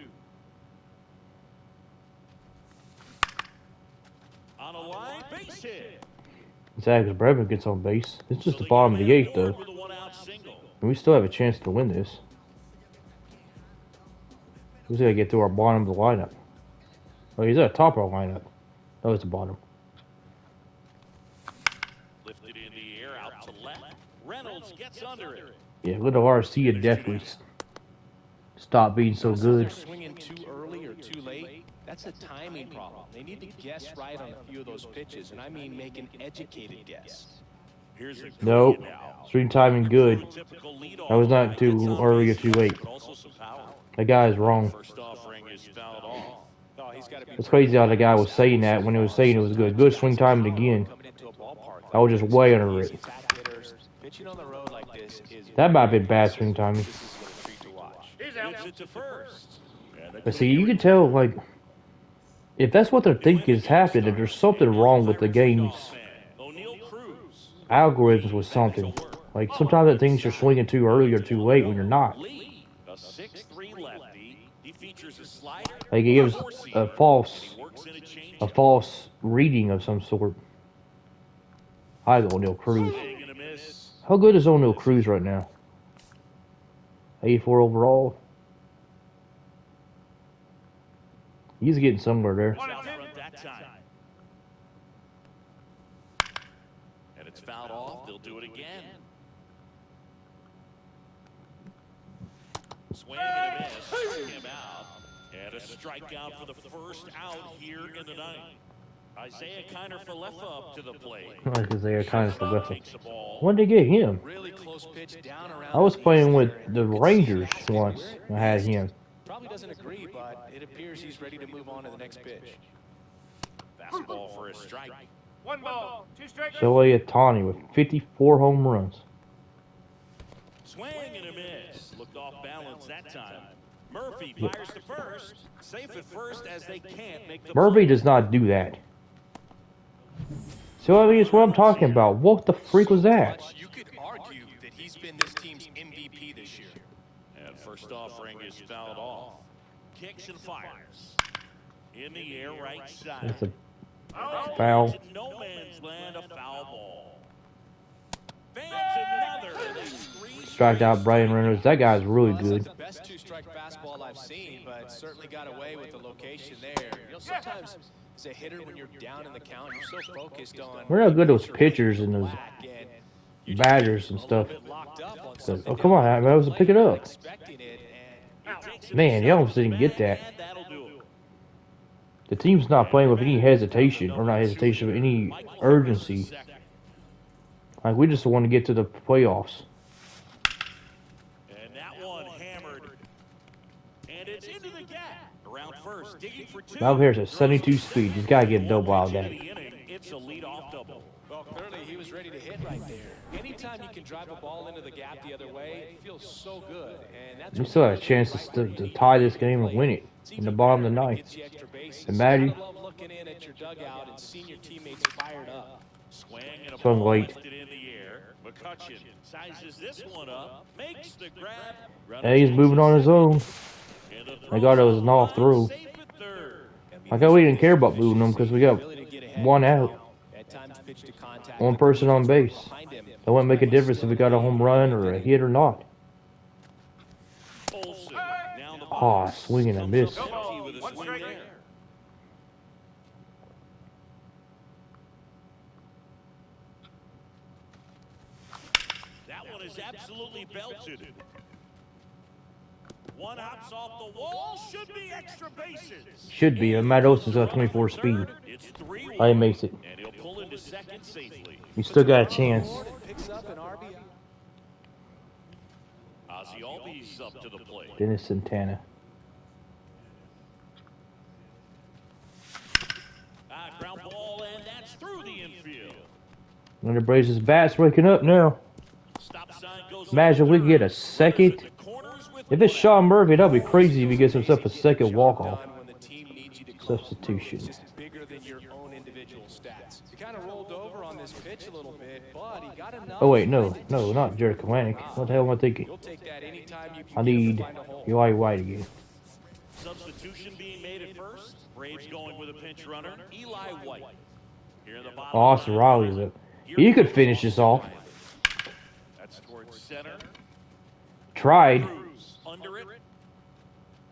On a line, base hit. Zach Bregman gets on base. It's just the bottom of the eighth, though. With a 1-out single. And we still have a chance to win this. We just gotta get to our bottom of the lineup. Oh, he's at the top of our lineup. That was the bottom. Lifted in the air, out to left. Reynolds gets under it. Yeah, little RC and definitely stop being so good. Swinging too early or too late, that's a timing problem. They need to guess right on a few of those pitches, and I mean make an educated guess. Here's a Nope. now. Swing timing good. Typical leadoff. That was not too early or too late. But also some power. That guy is wrong. First offering is fouled off. Oh, he's got to be It's crazy how the guy was saying that when he was saying it was good. Good swing timing again. coming into a ballpark. I was just way under it. Attack hitters, pitching on the road like this is That might have been bad swing timing. this is a treat to watch. He's out. Gives it to first. And the But see, you can tell, like, if that's what they're thinking is happening, if there's something wrong with the game's O'Neal Cruz. algorithms with something. Like, sometimes it thinks you're swinging too early or too late when you're not. Lee, a 6'3" lefty. He features a slider. Like, it gives a false Works in a change. reading of some sort. I go O'Neal Cruz. Swing and a miss. How good is O'Neal Cruz right now? 84 overall. He's getting somewhere there. Out front that time. And it's fouled off. They'll do it again. Swing and a miss. Struck him out. And a strikeout for the first out here in the ninth. Isaiah Kiner-Falefa up to the plate. Because they are kind of forgetful. Takes the ball. When did they get him? Really close pitch down around I was the playing knees with there. the You could see Rangers that's once. where I had him. Probably doesn't agree, but it appears he's ready to move on to the next pitch. Fastball for a strike. 1 ball, 2 strikes. Shohei Ohtani with 54 home runs. Swing and a miss. Looked off balance that time. Murphy fires to first. Safe at first as they can't make the Murphy does not do that. So, I mean, it's what I'm talking about. What the freak was that? You could argue that he's been this team's MVP this year. And first offering is fouled off. Kicks and fires. In the air right side. That's a foul. No man's land, a foul ball. Fans another. and they Striked out Brian Reynolds. That guy's really Well, that's good. not the best two-strike fastball I've seen, but certainly got away with the location there. You know, sometimes as a hitter, when you're down in the count, you're so focused on. We're not good those pitchers and those whack, and you're just batters and stuff. a bit locked up on So, something oh, come on, I was to pick it up. expecting it, and takes it Man, you almost didn't get that. and that'll do it. The team's not playing with any hesitation, or not hesitation, but any urgency. Like, we just want to get to the playoffs. And that one hammered. And it's into the gap. Around first, digging for two. Malvair's at 72 speed. He's got to get a double out of that. It's a leadoff double. well, clearly he was ready to hit right there. Anytime you can drive a ball into the gap the other way, it feels so good. And that's We still have a chance to tie this game and win it in the bottom of the ninth. And Matty, I love looking in at your dugout and seeing your teammates fired up. Swing and a So I'm ball late. lifted in the air. McCutcheon sizes this one up, makes the grab. and he's moving on his own. And the I got it was an off throw. safe at third. Like, we didn't care about moving them because we got Ability to get ahead one out. at times pitch to contact. One person on base. Behind him. That wouldn't make a difference if we got a home run or a hit or not. Olsen now in the Ah, box. swing and a Comes miss. up empty with a One swing strike. there. That one is absolutely belted. One hops off the wall. Should be extra bases. Should be. Matt Olson's got 24 speed. It's 3-1. He makes it. And he'll pull into second safely. We still got a chance. Picks up an RBI. Ozzie Albies up to the plate. Dennis Santana. Ground ball, and that's through the infield. When the Braves' bat's waking up now. Stop sign goes Imagine we get a second. the corners with If it's Sean Murphy, that'd be crazy if he gets himself a second walk-off. When the team needs you to close Substitution. it's just bigger than your own individual stats. He kind of rolled over on this pitch a little bit, but he got enough. Oh wait, no, not Jared Kalanick. What the hell am I thinking? You'll take that anytime you can I get him need to find a hole. Eli White again. substitution being made at first. Braves going with a pinch runner. Eli White. Here in the bottom. Austin Riley's up. He could finish this off. That's towards center. Tried. Cruz under it.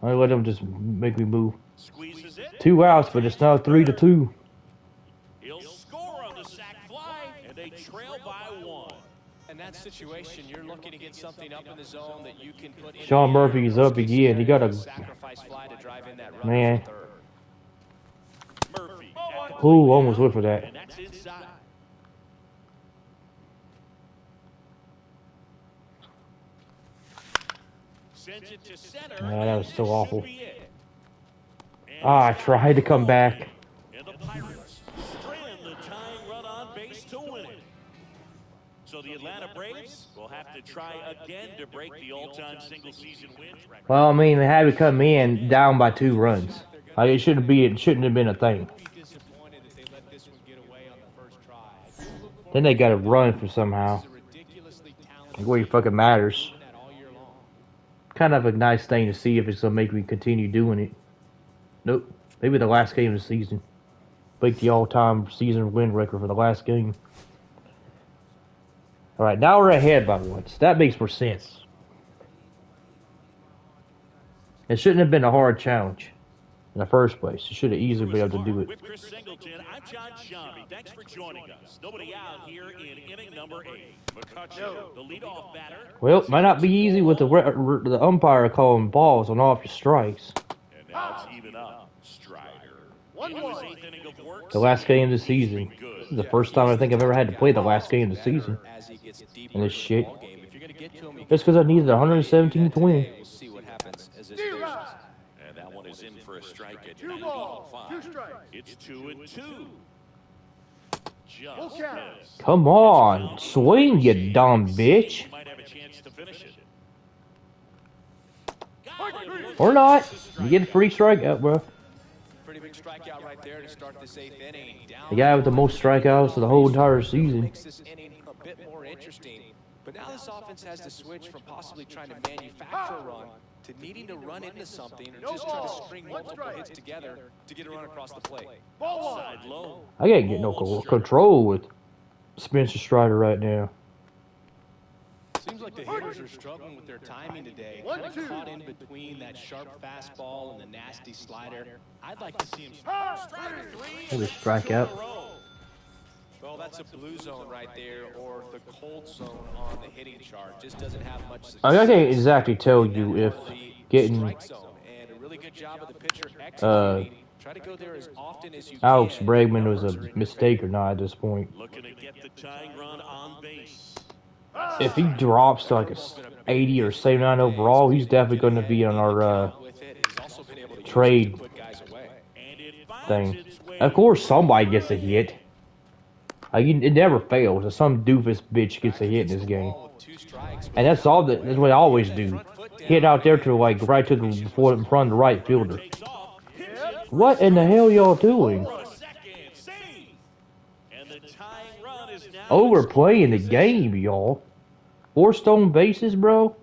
I let him just make me move. Squeezes it. 2 outs, but it's now 3-2. He'll score on the sac fly, and they trail by 1. In that situation, you're looking to get something up in the zone that you can put in. Sean Murphy's up again. He got a sacrifice fly to drive in that run man. for third. Murphy. at the Ooh, almost went for that. And that's inside. Sends it to center. Ah, that was so Should awful. be it. And I tried to come back. And the Pirates strand the tying run on base to win it. So the Atlanta Braves will have to try again to break the all-time single-season wins record. Well, I mean, they had to come in down by 2 runs. Like, it shouldn't have been a thing. Be disappointed that they let this one get away on the first try. Then they got to run for somehow. Ridiculously talented. Like, what fucking matters. That all year long. Kind of a nice thing to see if it's gonna make me continue doing it. Nope. Maybe the last game of the season. Break the all-time season win record for the last game. Alright, now we're ahead by once. That makes more sense. It shouldn't have been a hard challenge in the first place. You should have easily been able to do it. With Chris Singleton, I'm John Shambi. Thanks for joining us. Nobody out here in inning number 8. McCutcheon, the leadoff batter. Well, it might not be easy with the umpire calling balls on off your strikes. And now it's even up. Strider. Into his 8th inning of work. The last game of the season. This is the first time I think I've ever had to play the last game of the season. And this shit. Just because I needed 117 to win. We'll see what happens as this goes. And that one is in for a strike at 2 balls, 2 95. strikes. It's 2-2. Just missed. Come on. Swing, you dumb bitch. Might have a chance to finish it. Or not. You get a free strikeout, bro. Pretty big strikeout right there to start this 8th inning. The guy with the most strikeouts of the whole entire season. Makes this inning a bit more interesting. But now this offense has to switch from possibly trying to manufacture a run to needing to run into something or just try to string multiple hits together to get a run across the plate. Side low. I can't get no control with Spencer Strider right now. Seems like the hitters are struggling with their timing today. Kind of caught in between that sharp fastball and the nasty slider. I'd like to see him Strider 3. Maybe strikeout. Well, that's a blue zone right there, or the cold zone on the hitting chart. Just doesn't have much success. I can't exactly tell you if getting Strike zone, and a really good job of the pitcher executing. Try to go there as often as you Alex can. Bregman was a mistake or not at this point. Looking to get the tying run on base. If he drops to like a 80 or 79 overall, he's definitely going to be on our With it, he's also been able to use it trade to put guys away. And it finds thing. its way. Of course, somebody gets a hit. It never fails. Some doofus bitch gets a hit in this game, Ball with 2 strikes, and that's all. That's what I always do. Hit out there to like right to the in front of the right fielder. Takes off. Hits it. What in the hell y'all doing? For a second. Save. And the tying run is now Overplaying the game, y'all. 4 stolen bases, bro.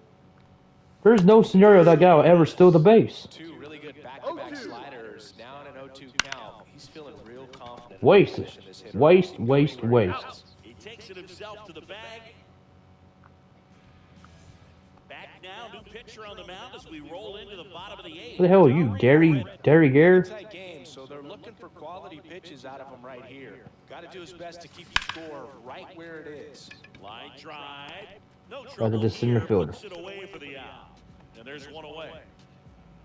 There's no scenario that guy will ever steal the base. 2 really good back-to-back sliders. Now in an 0-2 count. He's feeling real confident. Waste it. Waste. He takes it himself to the bag. Back now, new pitcher on the mound as we roll into the bottom of the eighth. Who the hell are you, Derry Gare? Tight game, so they're looking for quality pitches out of him right here. Got to do his best to keep the score right where it is. Line drive. No Back to trouble the center here, fielder. puts it away for the out. And there's one away.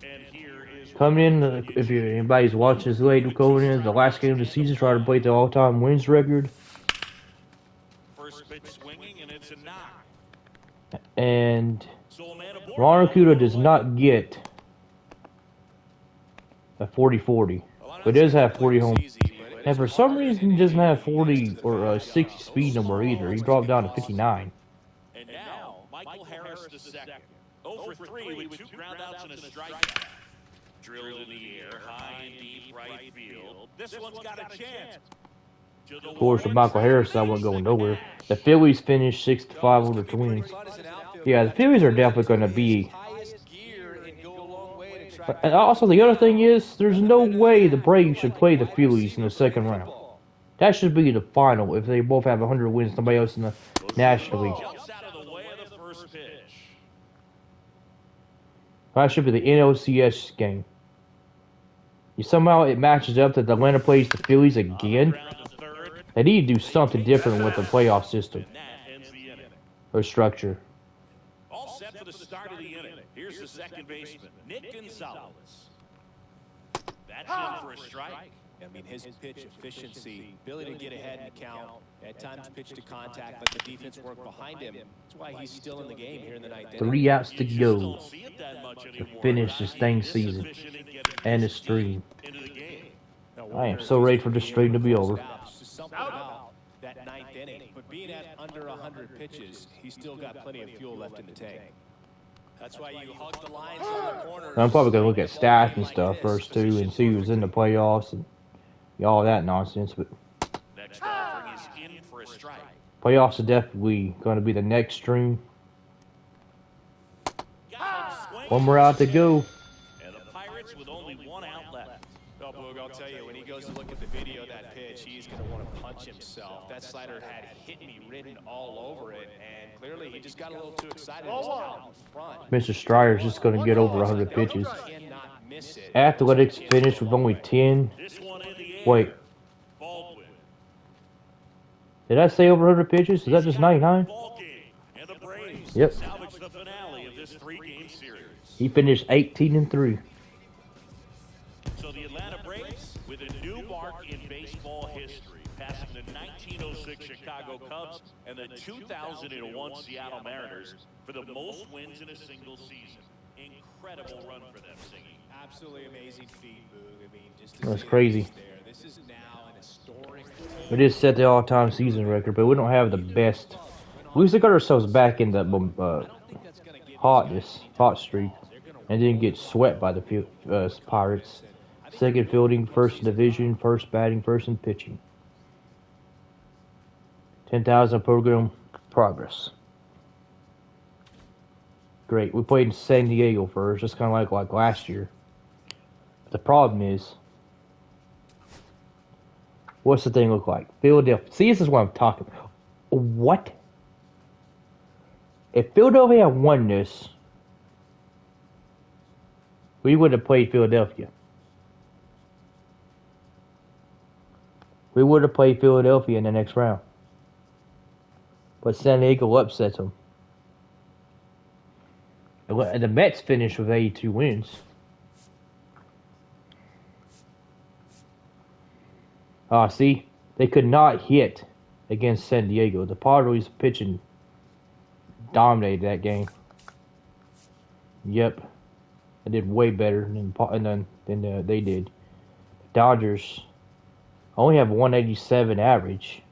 And here is Coming in, if anybody's watching this late, going in the last game of the season, trying to break the all-time wins record. first pitch swinging, and it's a knock. And So a man aboard. Ron Acuda does not get a 40-40, but does have 40 home. And for some reason, he doesn't have 40 or 60 speed number either. He dropped down to 59. And now, Michael Harris the second. 0 for 3 with 2 groundouts and a strikeout. Drilled in the air, high and deep right field. This one's got a chance. Of course, with Michael Harris, I wasn't going nowhere. The Phillies finished 6-5 over the Twins. Yeah, the Phillies are definitely going to be. And also, the other thing is, there's no way the Braves should play the Phillies in the second round. That should be the final if they both have 100 wins, somebody else in the National League. Jumps out of the way of the first pitch. That should be the NLCS game. Somehow it matches up that Atlanta plays the Phillies again. They need to do something different with the playoff system And that ends the inning. or structure. All set for the start of the inning. Here's the second baseman, Nick Gonzalez. That's in for a strike. I mean, his pitch efficiency, ability to get ahead and count, at times pitch to contact, let the defense work behind him. That's why he's still in the game here in the ninth inning. 3 outs to You just go don't see it that much to anymore. finish this dang season and the stream. Into the game. I am so ready for the stream to be over. It's just something about that ninth inning. But being at under 100 pitches, he's still got plenty of fuel left in the tank. That's why you hug the lines on the corners. I'm probably going to look at stats and stuff first, too, and see who's in the playoffs and all that nonsense. But Next offering is in for a strike. playoffs are definitely going to be the next stream. Got him swinging. One more out to go. And the Pirates with only 1 out left. Oh, Boog, I'll tell you, when he goes to look at the video of that pitch, he's going to want to punch himself. That slider had hit me written all over it, and clearly he just got a little too excited just out in front. Mr. Stryer's just going to get over 100 pitches. Cannot miss it. Athletics finished with only 10. This one in the air. Wait, Baldwin. did I say over 100 pitches? Is that just 99? Ball game. And the Braves Yep. salvage the finale of this 3-game series. He finished 18-3. So the Atlanta Braves with a new mark in baseball history, passing the 1906 Chicago Cubs and the 2001 Seattle Mariners for the most wins in a single season. Incredible run for them, Singy. Absolutely amazing feat, Boog. I mean, just to That's see crazy. this there. This is now an historic. We did set the all-time season record, but we don't have the best. We still got ourselves back in the hot streak, and didn't get swept by the Pirates. Second fielding, first in division, first batting, first in pitching. 10,000 program progress. Great. We played in San Diego first, just kind of like last year. But the problem is, what's the thing look like? Philadelphia. See, this is what I'm talking about. What? If Philadelphia had won this, we would have played Philadelphia. We would have played Philadelphia in the next round. But San Diego upsets them. And the Mets finished with 82 wins. See, they could not hit against San Diego. The Padres pitching dominated that game. Yep, they did way better than they did. Dodgers only have 187 average,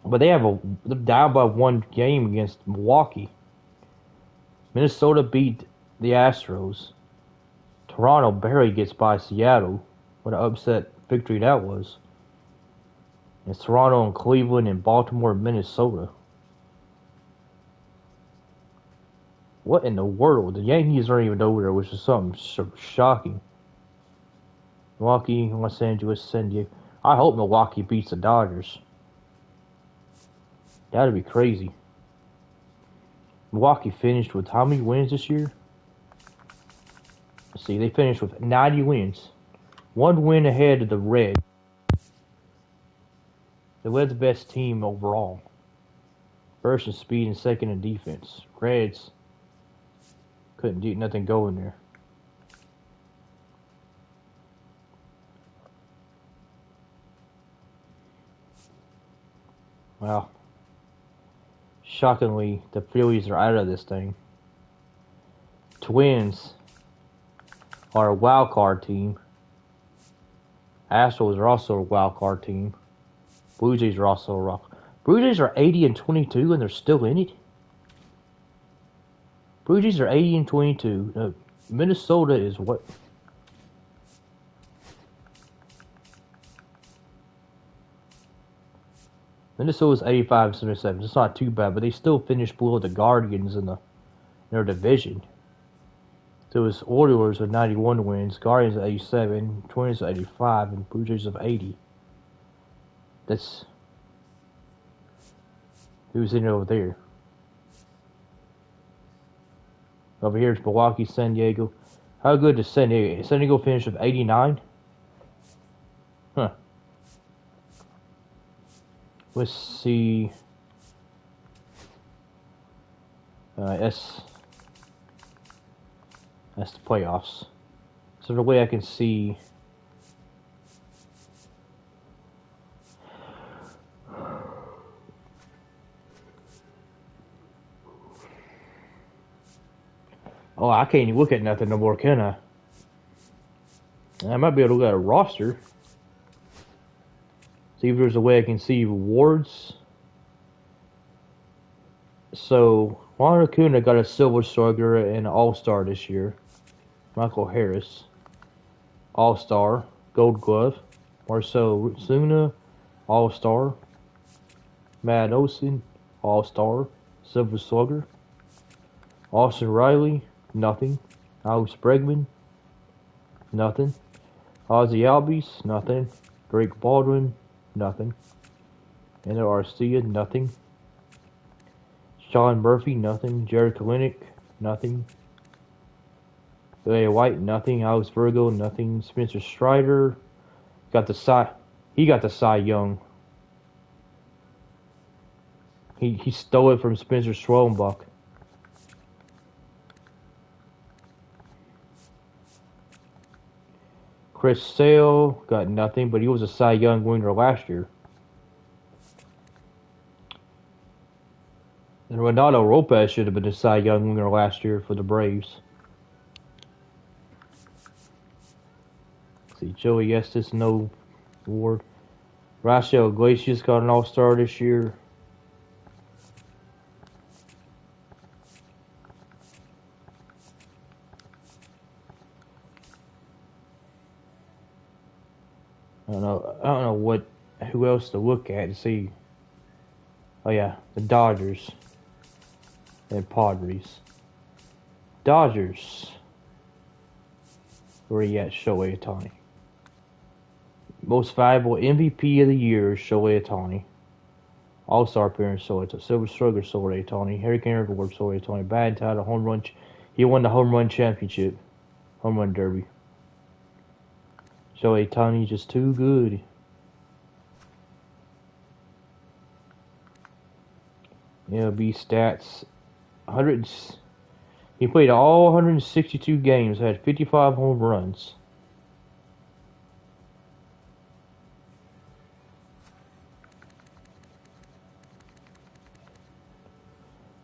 but they're down by 1 game against Milwaukee. Minnesota beat the Astros. Toronto barely gets by Seattle. What an upset victory that was. It's Toronto and Cleveland and Baltimore and Minnesota. What in the world? The Yankees aren't even over there, which is something shocking. Milwaukee, Los Angeles, San Diego. I hope Milwaukee beats the Dodgers. That'd be crazy. Milwaukee finished with how many wins this year? Let's see, they finished with 90 wins. 1 win ahead of the Reds. They led the best team overall. First in speed and second in defense. Reds couldn't do nothing going there. Well, shockingly, the Phillies are out of this thing. Twins are a wild card team. Astros are also a wild card team. Blue Jays are also a rock. Blue Jays are 80-22 and they're still in it. Blue Jays are 80-22. Minnesota is what? Minnesota's 85-77. It's not too bad, but they still finished below the Guardians in their division. So it's Orioles with 91 wins, Guardians at 87, Twins at 85, and Blue Jays of 80. That's who's in over there. Over here is Milwaukee, San Diego. How good is San Diego? San Diego finished with 89? Huh. Let's see. That's the playoffs. So the way I can see. Oh, I can't even look at nothing no more, can I? I might be able to look at a roster. See if there's a way I can see rewards. So, Juan Acuna got a Silver Slugger and an All-Star this year. Michael Harris, All-Star, Gold Glove. Marcell Ozuna, All-Star. Matt Olson, All-Star, Silver Slugger. Austin Riley, nothing. Alex Bregman, nothing. Ozzy Albies, nothing. Drake Baldwin, nothing. Ender Arcia, nothing. Sean Murphy, nothing. Jared Kalenic, nothing. Billy White, nothing. Alex Virgo, nothing. Spencer Strider got the Cy Young. He stole it from Spencer Schwellenbach. Chris Sale got nothing, but he was a Cy Young winner last year. And Ronaldo Lopez should have been a Cy Young winner last year for the Braves. Let's see, Joey Estes, no award. Rafael Iglesias got an All-Star this year. I don't know who else to look at to see. Oh yeah, the Dodgers and Padres. Dodgers. Where you at, Shohei Ohtani? Most valuable MVP of the year is Shohei Ohtani. All-Star appearance, Shohei Ohtani. Silver Slugger, Shohei Ohtani. Hurricane Award, Shohei Ohtani. Bad title, home run. He won the home run championship. Home run derby. Shohei Ohtani just too good. MLB stats. He played all 162 games, had 55 home runs.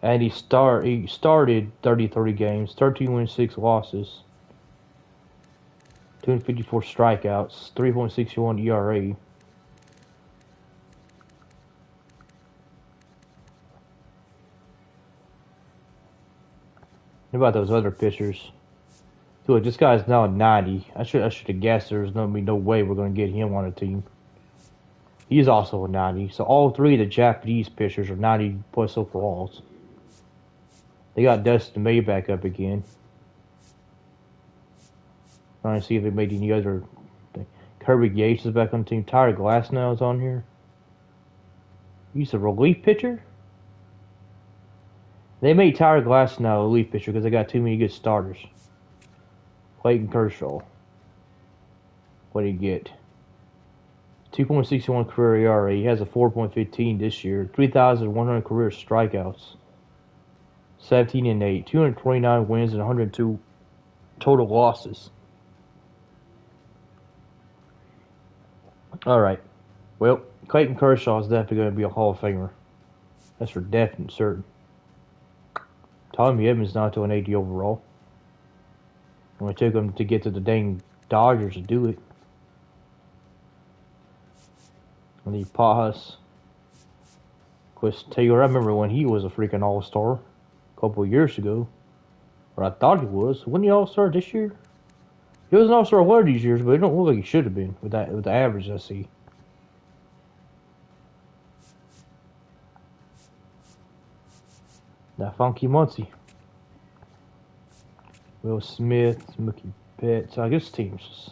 And he started 33 games, 13 wins, 6 losses. 254 strikeouts, 3.61 ERA. How about those other pitchers? Dude, this guy's now 90. I should have guessed there's no way we're going to get him on a team. He's also a 90. So all 3 of the Japanese pitchers are 90 plus overalls. They got Dustin May back up again. Trying to see if they made any other thing. Kirby Yates is back on the team. Tyler Glasnow is on here. He's a relief pitcher? They made Tyler Glasnow a relief pitcher because they got too many good starters. Clayton Kershaw. What did he get? 2.61 career ERA. He has a 4.15 this year. 3,100 career strikeouts. 17-8. 229 wins and 102 total losses. Alright. Well, Clayton Kershaw is definitely going to be a Hall of Famer. That's for definite certain. Tommy Edmonds not to an 80 overall. And it took him to get to the dang Dodgers to do it. And the Pajas. Of course, Taylor, I remember when he was a freaking All-Star a couple of years ago. Or I thought he was. Wasn't he All-Star this year? He was an All-Star one of these years, but it don't look like he should have been with the average I see. That Funky Muncie. Will Smith, Mookie Betts. I guess teams.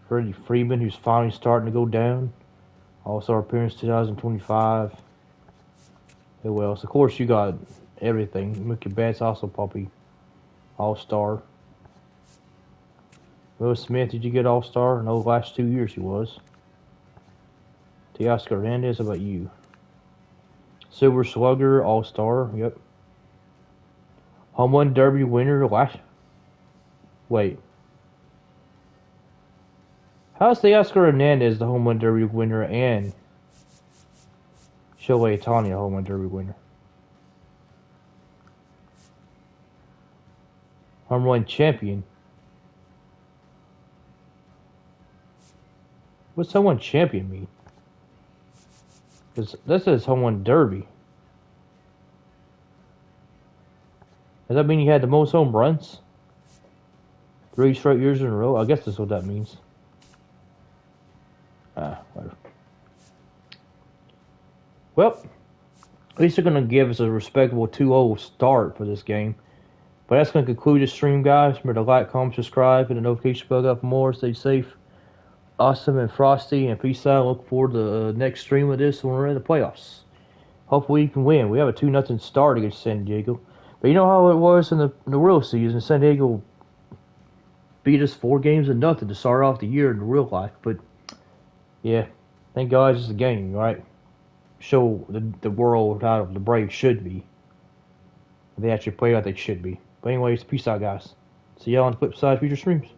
Freddie Freeman, who's finally starting to go down. All-Star appearance 2025. Who else? Of course, you got everything. Mookie Betts also probably All-Star. Will Smith, did you get All-Star? No, last 2 years he was. Teoscar Hernandez, how about you? Silver Slugger, All-Star, yep. Home Run Derby winner last... Wait. How's Teoscar Hernandez the Home Run Derby winner and Shohei Ohtani Home Run Derby winner? Home Run Champion. What's Home Run Champion mean? Because that says Home Run Derby. Does that mean he had the most home runs? 3 straight years in a row? I guess that's what that means. Whatever. Well, at least they're going to give us a respectable 2-0 start for this game. But that's going to conclude the stream, guys. Remember to like, comment, subscribe, hit the notification bell up for more. Stay safe, awesome, and frosty. And peace out. Look forward to the next stream of this when we're in the playoffs. Hopefully we can win. We have a 2-0 start against San Diego. But you know how it was in the real season. San Diego beat us 4-0 to start off the year in real life. But, yeah, thank God it's a game, right? Show the world how the Braves should be. They actually play like they should be. But anyways, peace out, guys. See y'all on the flip side of future streams.